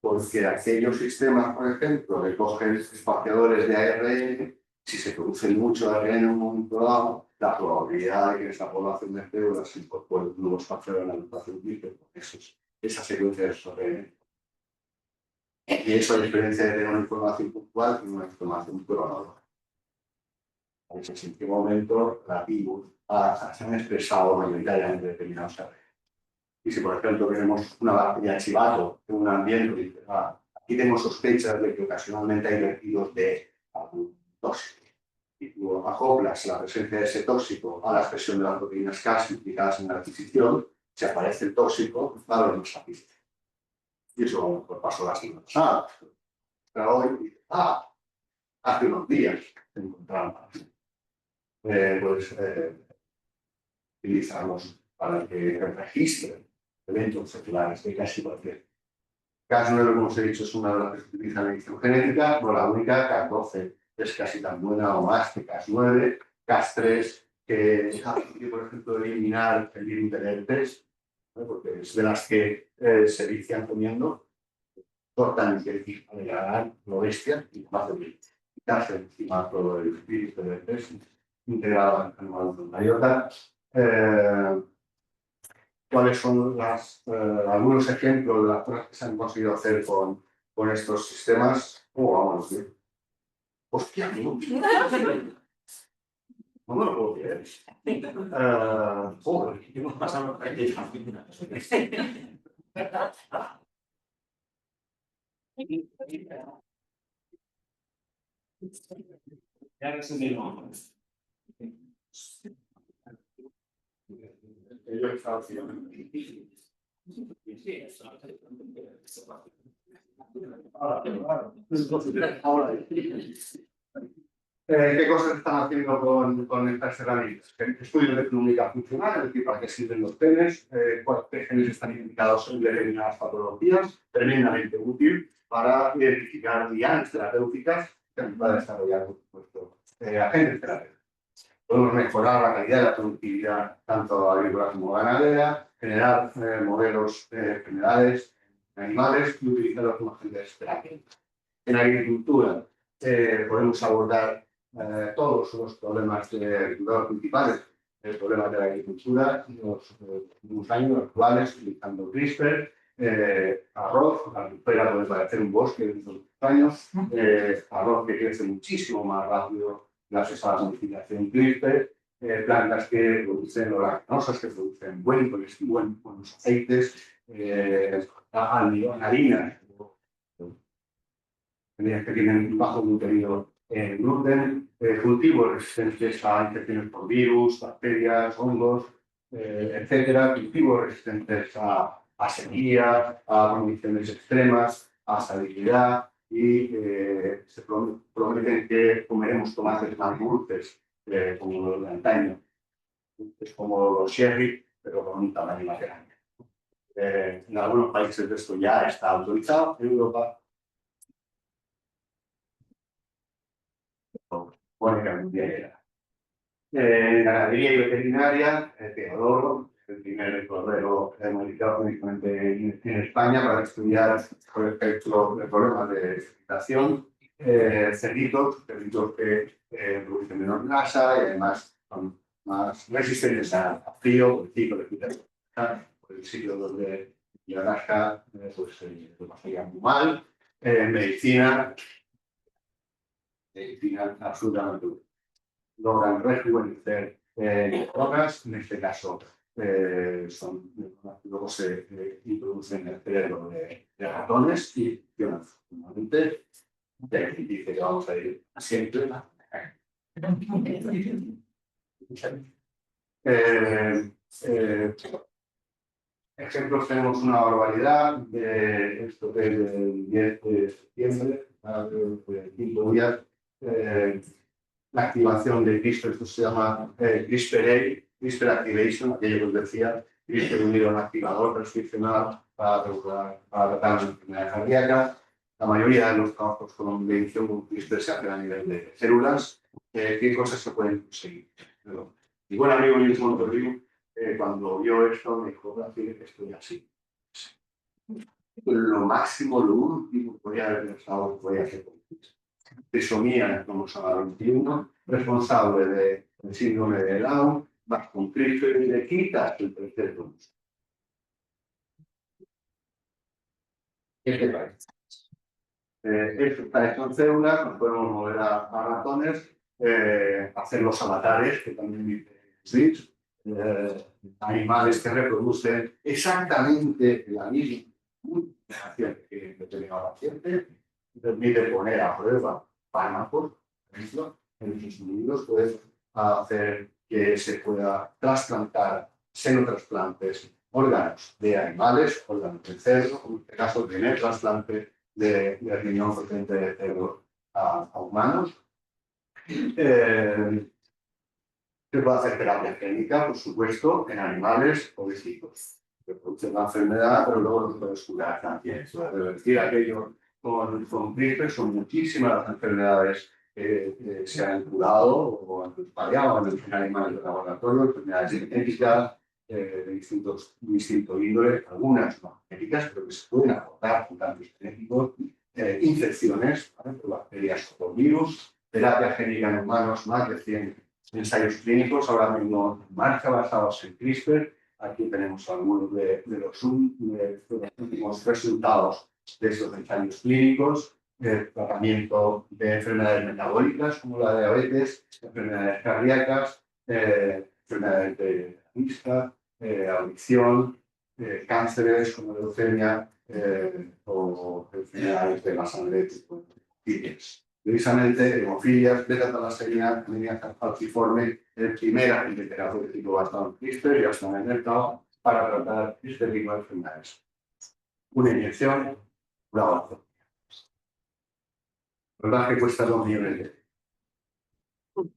Porque aquellos sistemas, por ejemplo, que cogen espaciadores de ARN, si se produce mucho ARN en un momento dado, la probabilidad de que en esa población de células se incorpore un nuevo espaciador en la agrupación triple, esa secuencia de esos ARN. Y eso, a diferencia de tener una información puntual, tiene una información cronológica. En ese momento, la tribus se han expresado mayoritariamente determinados ARN. Y si, por ejemplo, tenemos una bacteria chivato en un ambiente, dice, aquí tenemos sospechas de que ocasionalmente hay vertidos de algún tóxico. Y tú acoplas la presencia de ese tóxico a la expresión de las proteínas Cas implicadas en la adquisición, si aparece el tóxico, va a haber más pista. Y eso por paso la semana pasada. Pero hoy, hace unos días se encontraron. Utilizarlos para que registren eventos celulares de casi cualquier. Cas9, como os he dicho, es una de las que se utiliza en edición genética, no la única. Cas12 es casi tan buena o más que Cas9. Cas3, que por ejemplo, eliminar el virus del herpes, ¿no? Porque es de las que se vician comiendo, cortan el tipo de la lo bestia y más de quitarse encima todo el espíritu de pez integrado en el animal. Hay otra. ¿Cuáles son algunos ejemplos de las cosas que se han conseguido hacer con estos sistemas? Vamos, tío. Hostia, no me lo puedo creer. Joder, Hemos pasado por ahí. Ya resumimos. Yo he estado haciendo. Ahora, ¿qué cosas están haciendo con estas herramientas? Estudios de clínica funcional, es decir, para qué sirven los genes, cuáles genes están implicados en determinadas patologías, tremendamente útil para identificar dianas terapéuticas que nos va a desarrollar, por supuesto, agentes terapéuticos. Podemos mejorar la calidad de la productividad tanto agrícola como ganadera, generar modelos de enfermedades en animales y utilizarlos como agentes terapéuticos. En agricultura podemos abordar todos los problemas principales, problemas de la agricultura en los últimos años actuales, utilizando CRISPR, arroz, la recupera puede parecer un bosque de estos años, arroz que crece muchísimo más rápido gracias a la modificación CRISPR, plantas que producen oleaginosas, que producen buenos aceites, harinas, que tienen bajo contenido en gluten, cultivos resistentes a infecciones por virus, bacterias, hongos, etcétera, cultivos resistentes a sequía, a condiciones extremas, a salinidad y se prometen que comeremos tomates más dulces como los de antaño, es como los sherry, pero con un tamaño más grande. En algunos países esto ya está autorizado, en Europa únicamente ganadería y veterinaria, Teodoro, el primer cordero modificado únicamente en España para estudiar por ejemplo problemas de excitación, cerditos que producen menos grasa y además son más resistentes a frío, por el ciclo de fruta, por el sitio donde la grasa pues, lo pasaría muy mal, medicina absolutamente logran rejuvenecer drogas, en este caso luego se introducen en el cerebro de ratones y funcionan funcionalmente. Dice que vamos a ir siempre. Ejemplos tenemos una barbaridad de esto que es del 10 de septiembre, el quinto día. La activación de CRISPR, esto se llama CRISPR-A, CRISPR Activation, aquello que os decía, CRISPR unido a un activador transcripcional para tratar una enfermedad cardíaca. La mayoría de los trabajos con medición con CRISPR se hacen a nivel de células. ¿Qué cosas se pueden conseguir? Mi buen amigo Nils Monterrey, cuando vio esto, me dijo, que estoy así. Lo máximo, lo último que podía haber pensado que podía hacer con CRISPR. Trisomía cromosoma 21, responsable del síndrome de Down, vas con CRISPR y le quitas el tercer cromosoma. ¿Qué te parece? Esto está hecho en células, nos podemos mover a ratones, hacer los avatares, que también dice Switch, animales que reproducen exactamente la misma generación que tenía la paciente, permite poner a prueba fármacos, por ejemplo, en sus individuos puede hacer que se pueda trasplantar senotrasplantes, órganos de animales, órganos de cerdo, en este caso tener trasplante de riñón procedente de cerdo a humanos. Se puede hacer terapia génica, por supuesto, en animales obesitos, que producen la enfermedad, pero luego los puedes curar también. Revertir aquello con CRISPR son muchísimas las enfermedades que se han curado o han paliado en animales de laboratorio, enfermedades genéticas, de distinto índole, algunas no genéticas, pero que se pueden aportar con cambios genéticos, infecciones, ¿vale? Por bacterias o por virus, terapia génica en humanos, más de 100 ensayos clínicos ahora mismo en marcha basados en CRISPR. Aquí tenemos algunos de los últimos resultados de esos ensayos clínicos, tratamiento de enfermedades metabólicas como la diabetes, enfermedades cardíacas, enfermedades de la vista, adicción, cánceres como leucemia o enfermedades de la sangre tipo hemofilias. Precisamente hemofilias, beta-talasemia, anemia falciforme, el primer agente terapéutico basado en CRISPR ya está en el mercado para tratar este tipo de enfermedades. Una inyección, una vacuna. ¿Verdad que cuesta 2 millones de euros?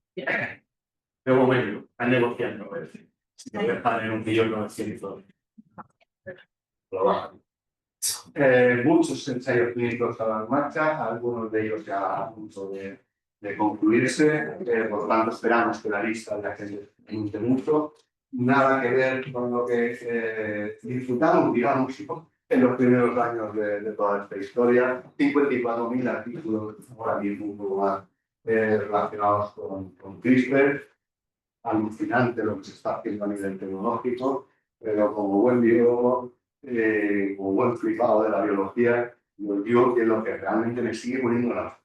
De momento, están negociando. Si no están en 1.900.000. Lo bajan. Muchos ensayos clínicos están en marcha, algunos de ellos ya a punto de concluirse, por lo tanto esperamos que la lista de la gente aumente mucho. Nada que ver con lo que disfrutamos, digamos, en los primeros años de toda esta historia. 54.000 artículos ahora mismo, un poco más relacionados con CRISPR. Alucinante lo que se está haciendo a nivel tecnológico, pero como buen biólogo, como buen flipado de la biología, yo digo que lo que realmente me sigue poniendo las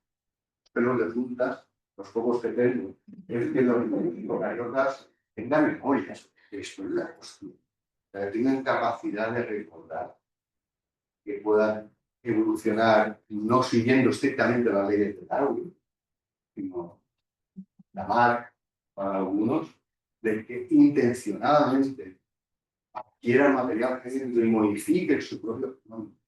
pelos de punta, los pocos que tengo, es que los procariotas tengan memorias. Esto es la cuestión. Que tengan capacidad de recordar, que puedan evolucionar no siguiendo estrictamente la ley de Darwin, sino la marca para algunos, de que intencionadamente adquiera material genético y modifique su propio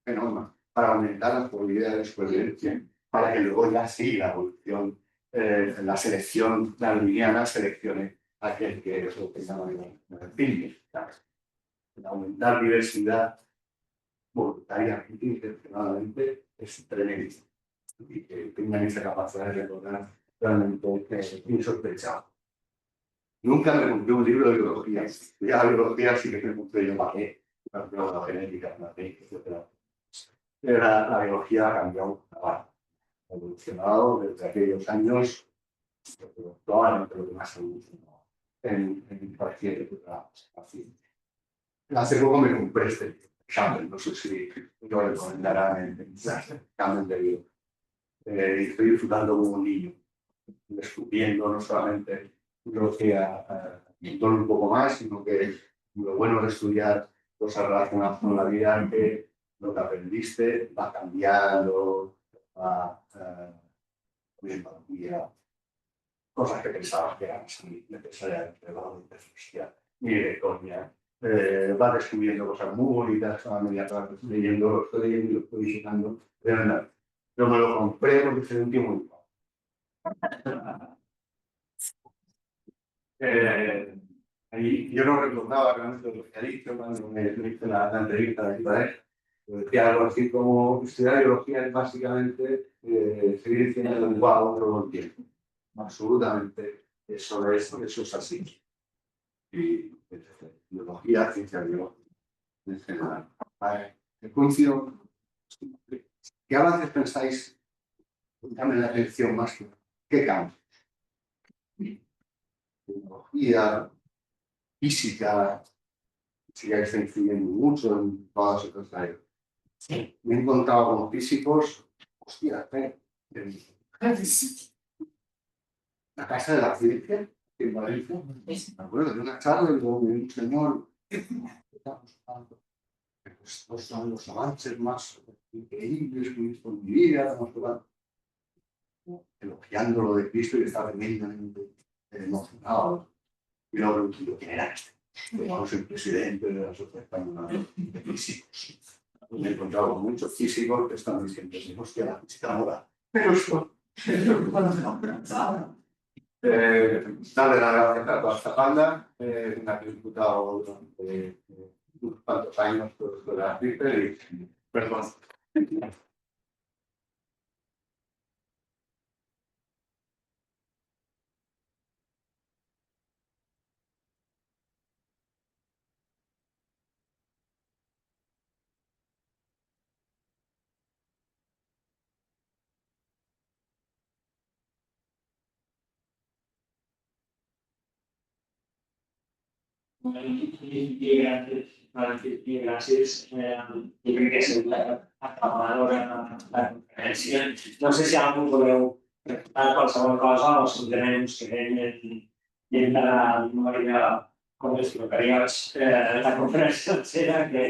genoma para aumentar la probabilidad de supervivencia, para que luego ya sí la evolución, la selección darwiniana seleccione aquel que es lo que llaman el aumentar diversidad voluntariamente, intencionadamente, es tremendo. Y que tengan esa capacidad de recordar realmente insospechado. Nunca me compré un libro de biología. Ya la biología sí que me compré yo para qué. La genética, etc. Pero la biología ha cambiado, ha evolucionado desde aquellos años, probablemente lo que más evolucionó en cualquier ciencia. Hace poco me compré este Campbell, no sé si lo recomendarán en clase, Campbell de Bio. Estoy disfrutando como un niño, descubriendo no solamente lo que un poco más, sino que lo bueno de estudiar cosas relacionadas con la vida, que lo que aprendiste va cambiando, va poniendo al día cosas que pensabas que eran así necesariamente de la universidad, ni de coña. Va descubriendo cosas muy bonitas a medida que vas leyendo, lo estoy leyendo y lo estoy visitando. De verdad, yo me lo compré porque se sentí muy bueno. Y yo no recordaba realmente lo que ha dicho cuando me hice la entrevista de aquí para él. Decía algo así como estudiar biología es básicamente seguir diciendo el lenguaje todo el tiempo. Absolutamente, eso es así. Y biología, ciencia biológica, en general. Vale. Coincido. ¿Qué avances pensáis? Dame la atención más que ¿qué cambios? Tecnología, física que está influyendo mucho en todas estas áreas. Sí. Me he encontrado con físicos, hostia, la Casa de la Ciencia, en Valencia, me acuerdo de una charla de un señor que estos son los avances más increíbles que he visto en mi vida, elogiando lo de Cristo y estaba tremendamente emocionado. Y luego pregunté, ¿quién era este? Soy el presidente de la Sociedad Española de Físicos. Me he encontrado con muchos físicos que están diciendo, hostia, la física mola. Pero eso, darle las gracias a toda esta banda, una que he disputado durante unos cuantos años por la CRISPR y perdón. Gracias. Yo crec que és aclamadora la conferència. No sé si algú voleu preguntar qualsevol cosa o simplement us quedem i hem d'anar com explicaria la conferència sencera que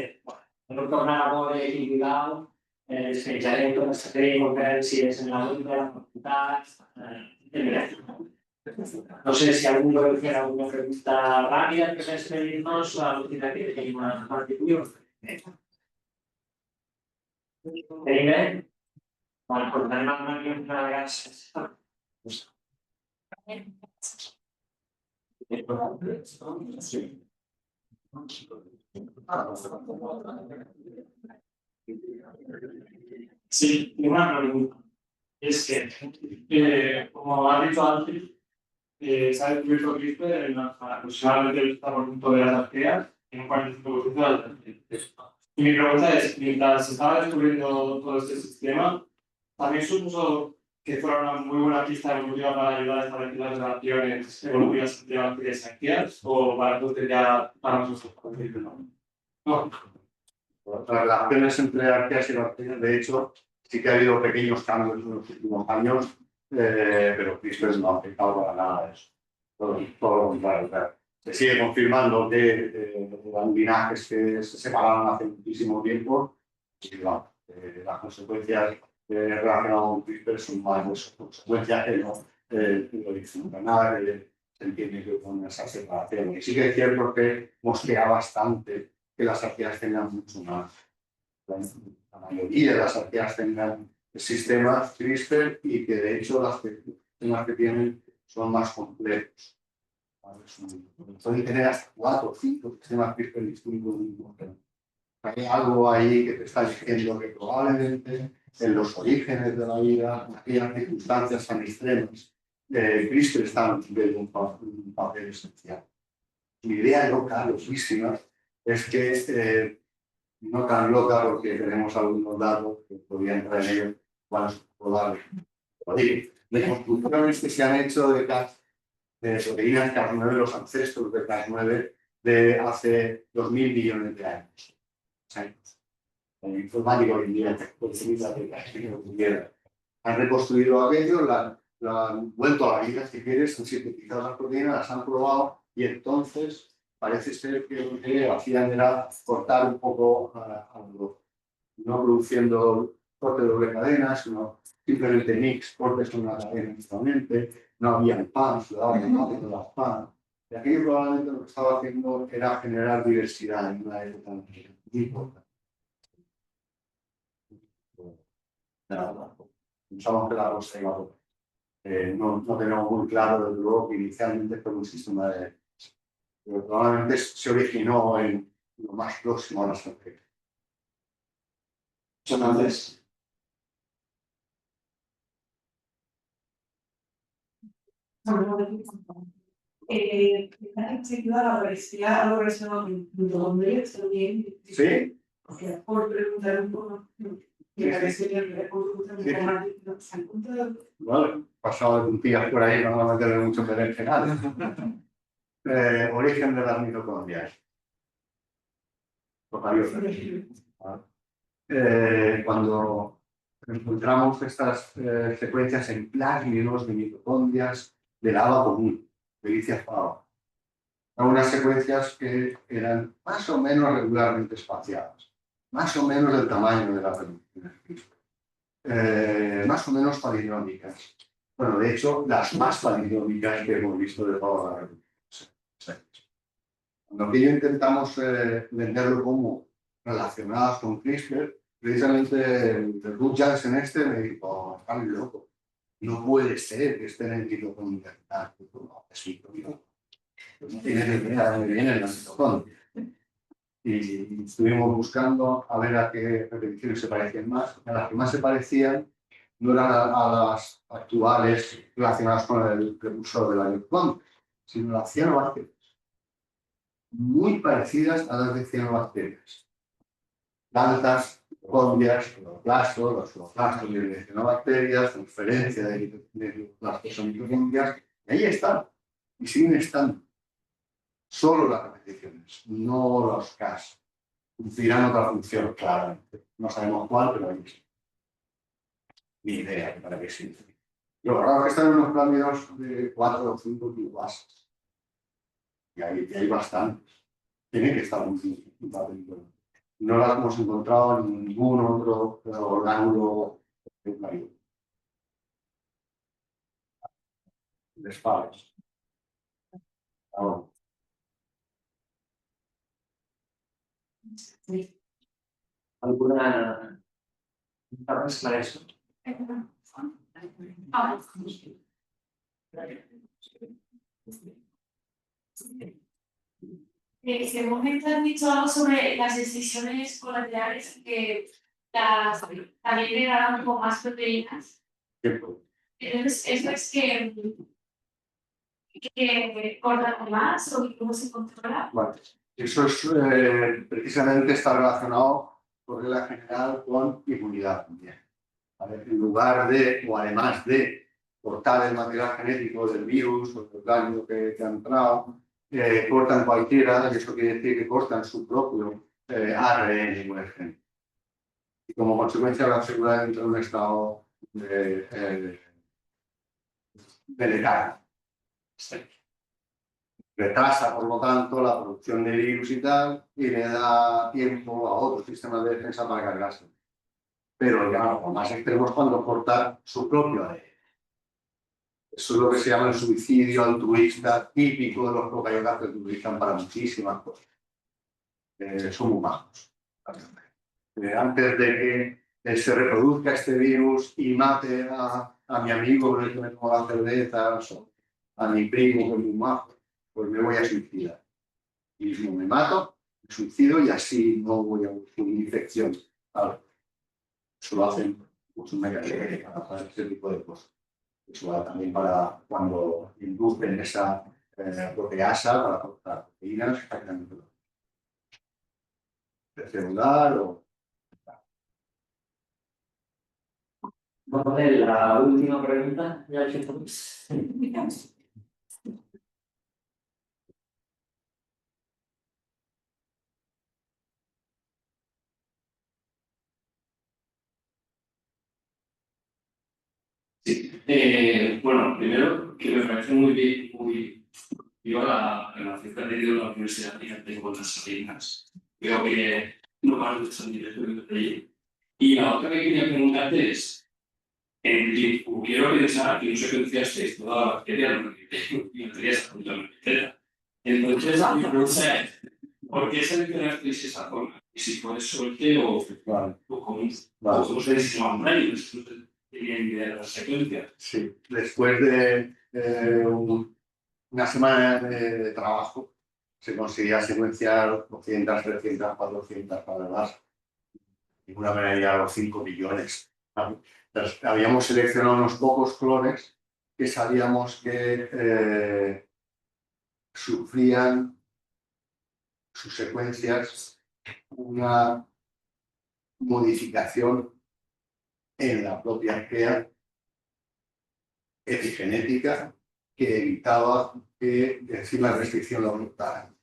no tornar a veure i Vidal es penjarem totes les conferències en la web de la facultat. No sé si algú vol fer alguna pregunta ràpida que despedir-nos a l'última que tenim una partitura. Tenim bé? Doncs portarem a una gràcies. Sí, una pregunta. Es que, como ha dicho antes, se ha descubierto CRISPR en aproximadamente el 80% de las arqueas y en un 45% de las arqueas. Y mi pregunta es, mientras se estaba descubriendo todo este sistema, también supuso que fuera una muy buena pista evolutiva para ayudar a establecer las relaciones evolutivas entre bacterias y arqueas, o para entonces ya para nosotros. No. Las relaciones entre arqueas y bacterias, de hecho, sí que ha habido pequeños cambios en los últimos años, pero CRISPR no ha afectado para nada a eso. Todo lo contrario. Se sigue confirmando que eran linajes que se separaron hace muchísimo tiempo y bueno, las consecuencias relacionadas con CRISPR son más consecuencias que no lo dicen nada que se entiende que con esa separación. Y sí que es cierto que mosquea bastante que las arqueas tengan mucho más. La mayoría de las arqueas tengan sistemas CRISPR y que de hecho las sistemas que tienen son más complejos. Pueden tener hasta 4 o 5 sistemas CRISPR distintos. Hay algo ahí que te está diciendo que probablemente en los orígenes de la vida, en aquellas circunstancias tan extremas, CRISPR está cumpliendo un papel esencial. Mi idea loca, loquísima, es que no tan loca porque tenemos algunos datos que podrían entrar en ellos cuando es probable. De construcciones que se han hecho de proteínas Cas9, los ancestros de Cas9 de hace 2000 millones de años. El informático hoy en día han reconstruido aquello, lo han vuelto a la vida, si quieres, han sintetizado las proteínas, las han probado y entonces parece ser que lo que hacían era cortar un poco algo, no produciendo corte de doble cadena, sino simplemente mix, cortes en una cadena justamente, no había pan, se daban las pan. Y aquí probablemente lo que estaba haciendo era generar diversidad en una época muy importante. Pensamos que la cosa iba a no tenemos muy claro, desde luego, que inicialmente fue un sistema de... Pero probablemente se originó en lo más próximo a las arqueas. Muchas gracias. La parecía algo relacionado con mitocondrias también. ¿Sí? Por preguntar un poco. Vale, pasado de puntillas por ahí, no vamos a meterle mucho berenjenal. Origen de las mitocondrias. Cuando encontramos estas secuencias en plásmidos de mitocondrias de lava común, de Licia fava, eran unas secuencias que eran más o menos regularmente espaciadas, más o menos del tamaño de la reducción más o menos palindrómicas. Bueno, de hecho, las más palindrómicas que hemos visto de toda la reducción. Cuando aquello intentamos venderlo como relacionadas con CRISPR, precisamente el Ruth Jansen me dijo, estás loco, no puede ser que estén en mitocondria. No, es mitocondria. No tienes ni idea de dónde vienen las mitocondrias. Y estuvimos buscando a ver a qué repeticiones se parecían más. A las que más se parecían no eran a las actuales relacionadas con el precursor de la mitocondria, sino las cianobacterias. Muy parecidas a las de cianobacterias. Plantas, mitocondrias, cloroplastos, los cloroplastos de cianobacterias, transferencia de cloroplastos a mitocondrias, y ahí están, y siguen estando. Solo las repeticiones, no los casos. Cumplirán otra función, claramente. No sabemos cuál, pero ahí sí. Ni idea para qué sirve. Lo raro es que están en unos plámidos de 4 o 5 kilobases. Y hay bastantes. Tiene que estar muy bien. No las hemos encontrado en ningún otro orgánulo marino. Despares. Ahora. ¿Alguna pregunta para eso? En ese momento has dicho algo sobre las decisiones colaterales que también le darán un poco más proteínas. Entonces, ¿eso es que cortan más o cómo se controla? Vale. Eso es precisamente está relacionado por regla general con inmunidad también. ¿Vale? En lugar de, o además de cortar el material genético del virus o del daño que ha entrado, cortan cualquiera, y eso quiere decir que cortan su propio ARN o el gen. Y como consecuencia la célula entra en un estado de letal. Retrasa, por lo tanto, la producción de virus y tal, y le da tiempo a otros sistemas de defensa para cargarse. Pero ya lo más extremo es cuando corta su propio ADN. Eso es lo que se llama el suicidio altruista, típico de los procariotas que utilizan para muchísimas cosas. Son muy bajos. Antes de que se reproduzca este virus y mate a mi amigo con el que me tomo la cerveza, a mi primo con un majo, pues me voy a suicidar. Y mismo me mato, me suicido y así no voy a una infección. Claro, eso lo hacen muchos mecanismos para hacer este tipo de cosas. Eso va también para cuando inducen esa proteasa para cortar proteínas, exactamente lo celular o... Vamos a ver la última pregunta. Ya he hecho Sí, bueno, primero que me parece muy bien, muy viva la ciencia que ha tenido la Universidad de las Salinas. Creo que no para de expandir el allí. Y la otra que quería preguntarte es, quiero pensar que no secuenciasteis toda la bacteria, no tenías absolutamente etcétera. Entonces, mi pregunta es, ¿por qué seleccionasteis esa zona? Y si fue suerte o cómo se diseñaban ellos. Tenían idea de la secuencia. Sí, después de una semana de trabajo se conseguía secuenciar 200, 300, 400 palabras y una manera de los 5 millones. Entonces, habíamos seleccionado unos pocos clones que sabíamos que sufrían sus secuencias una modificación en la propia arquea epigenética que evitaba que enzimas de restricción lo afectaran.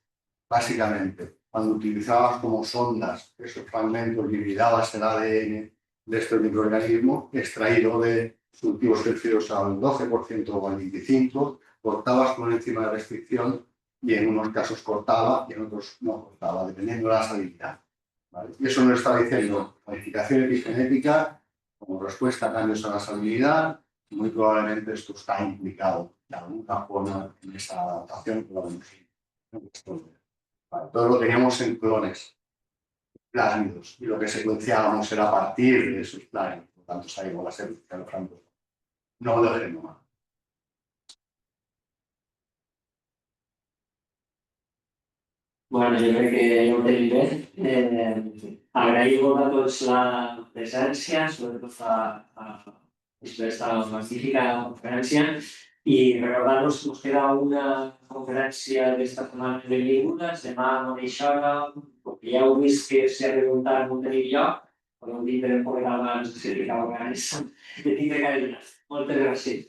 Básicamente, cuando utilizabas como sondas esos fragmentos y hibridabas el ADN de estos microorganismos, extraído de cultivos crecidos al 12% o al 25%, cortabas con enzima de restricción y en unos casos cortaba y en otros no cortaba, dependiendo de la salida. ¿Vale? Y eso nos está diciendo modificación epigenética como respuesta a cambios en la salida. Muy probablemente esto está implicado de alguna forma en esa adaptación que vamos a todo lo teníamos en clones plásmidos y lo que secuenciábamos era a partir de esos plásmidos. Por lo tanto, sabíamos la secuencia de los francos. No del genoma. Bueno, jo crec que ja ho tenim bé. Agraïm a tots la presència, sobretot després de la magnífica conferència, i recordar-vos que us queda una conferència d'esta setmana de benvingudes, demà a la mateixa hora, perquè ja heu vist que si ha preguntat no tenim lloc, podeu vindre un poc abans, si ficava ganes de tindre cadires. Moltes gràcies.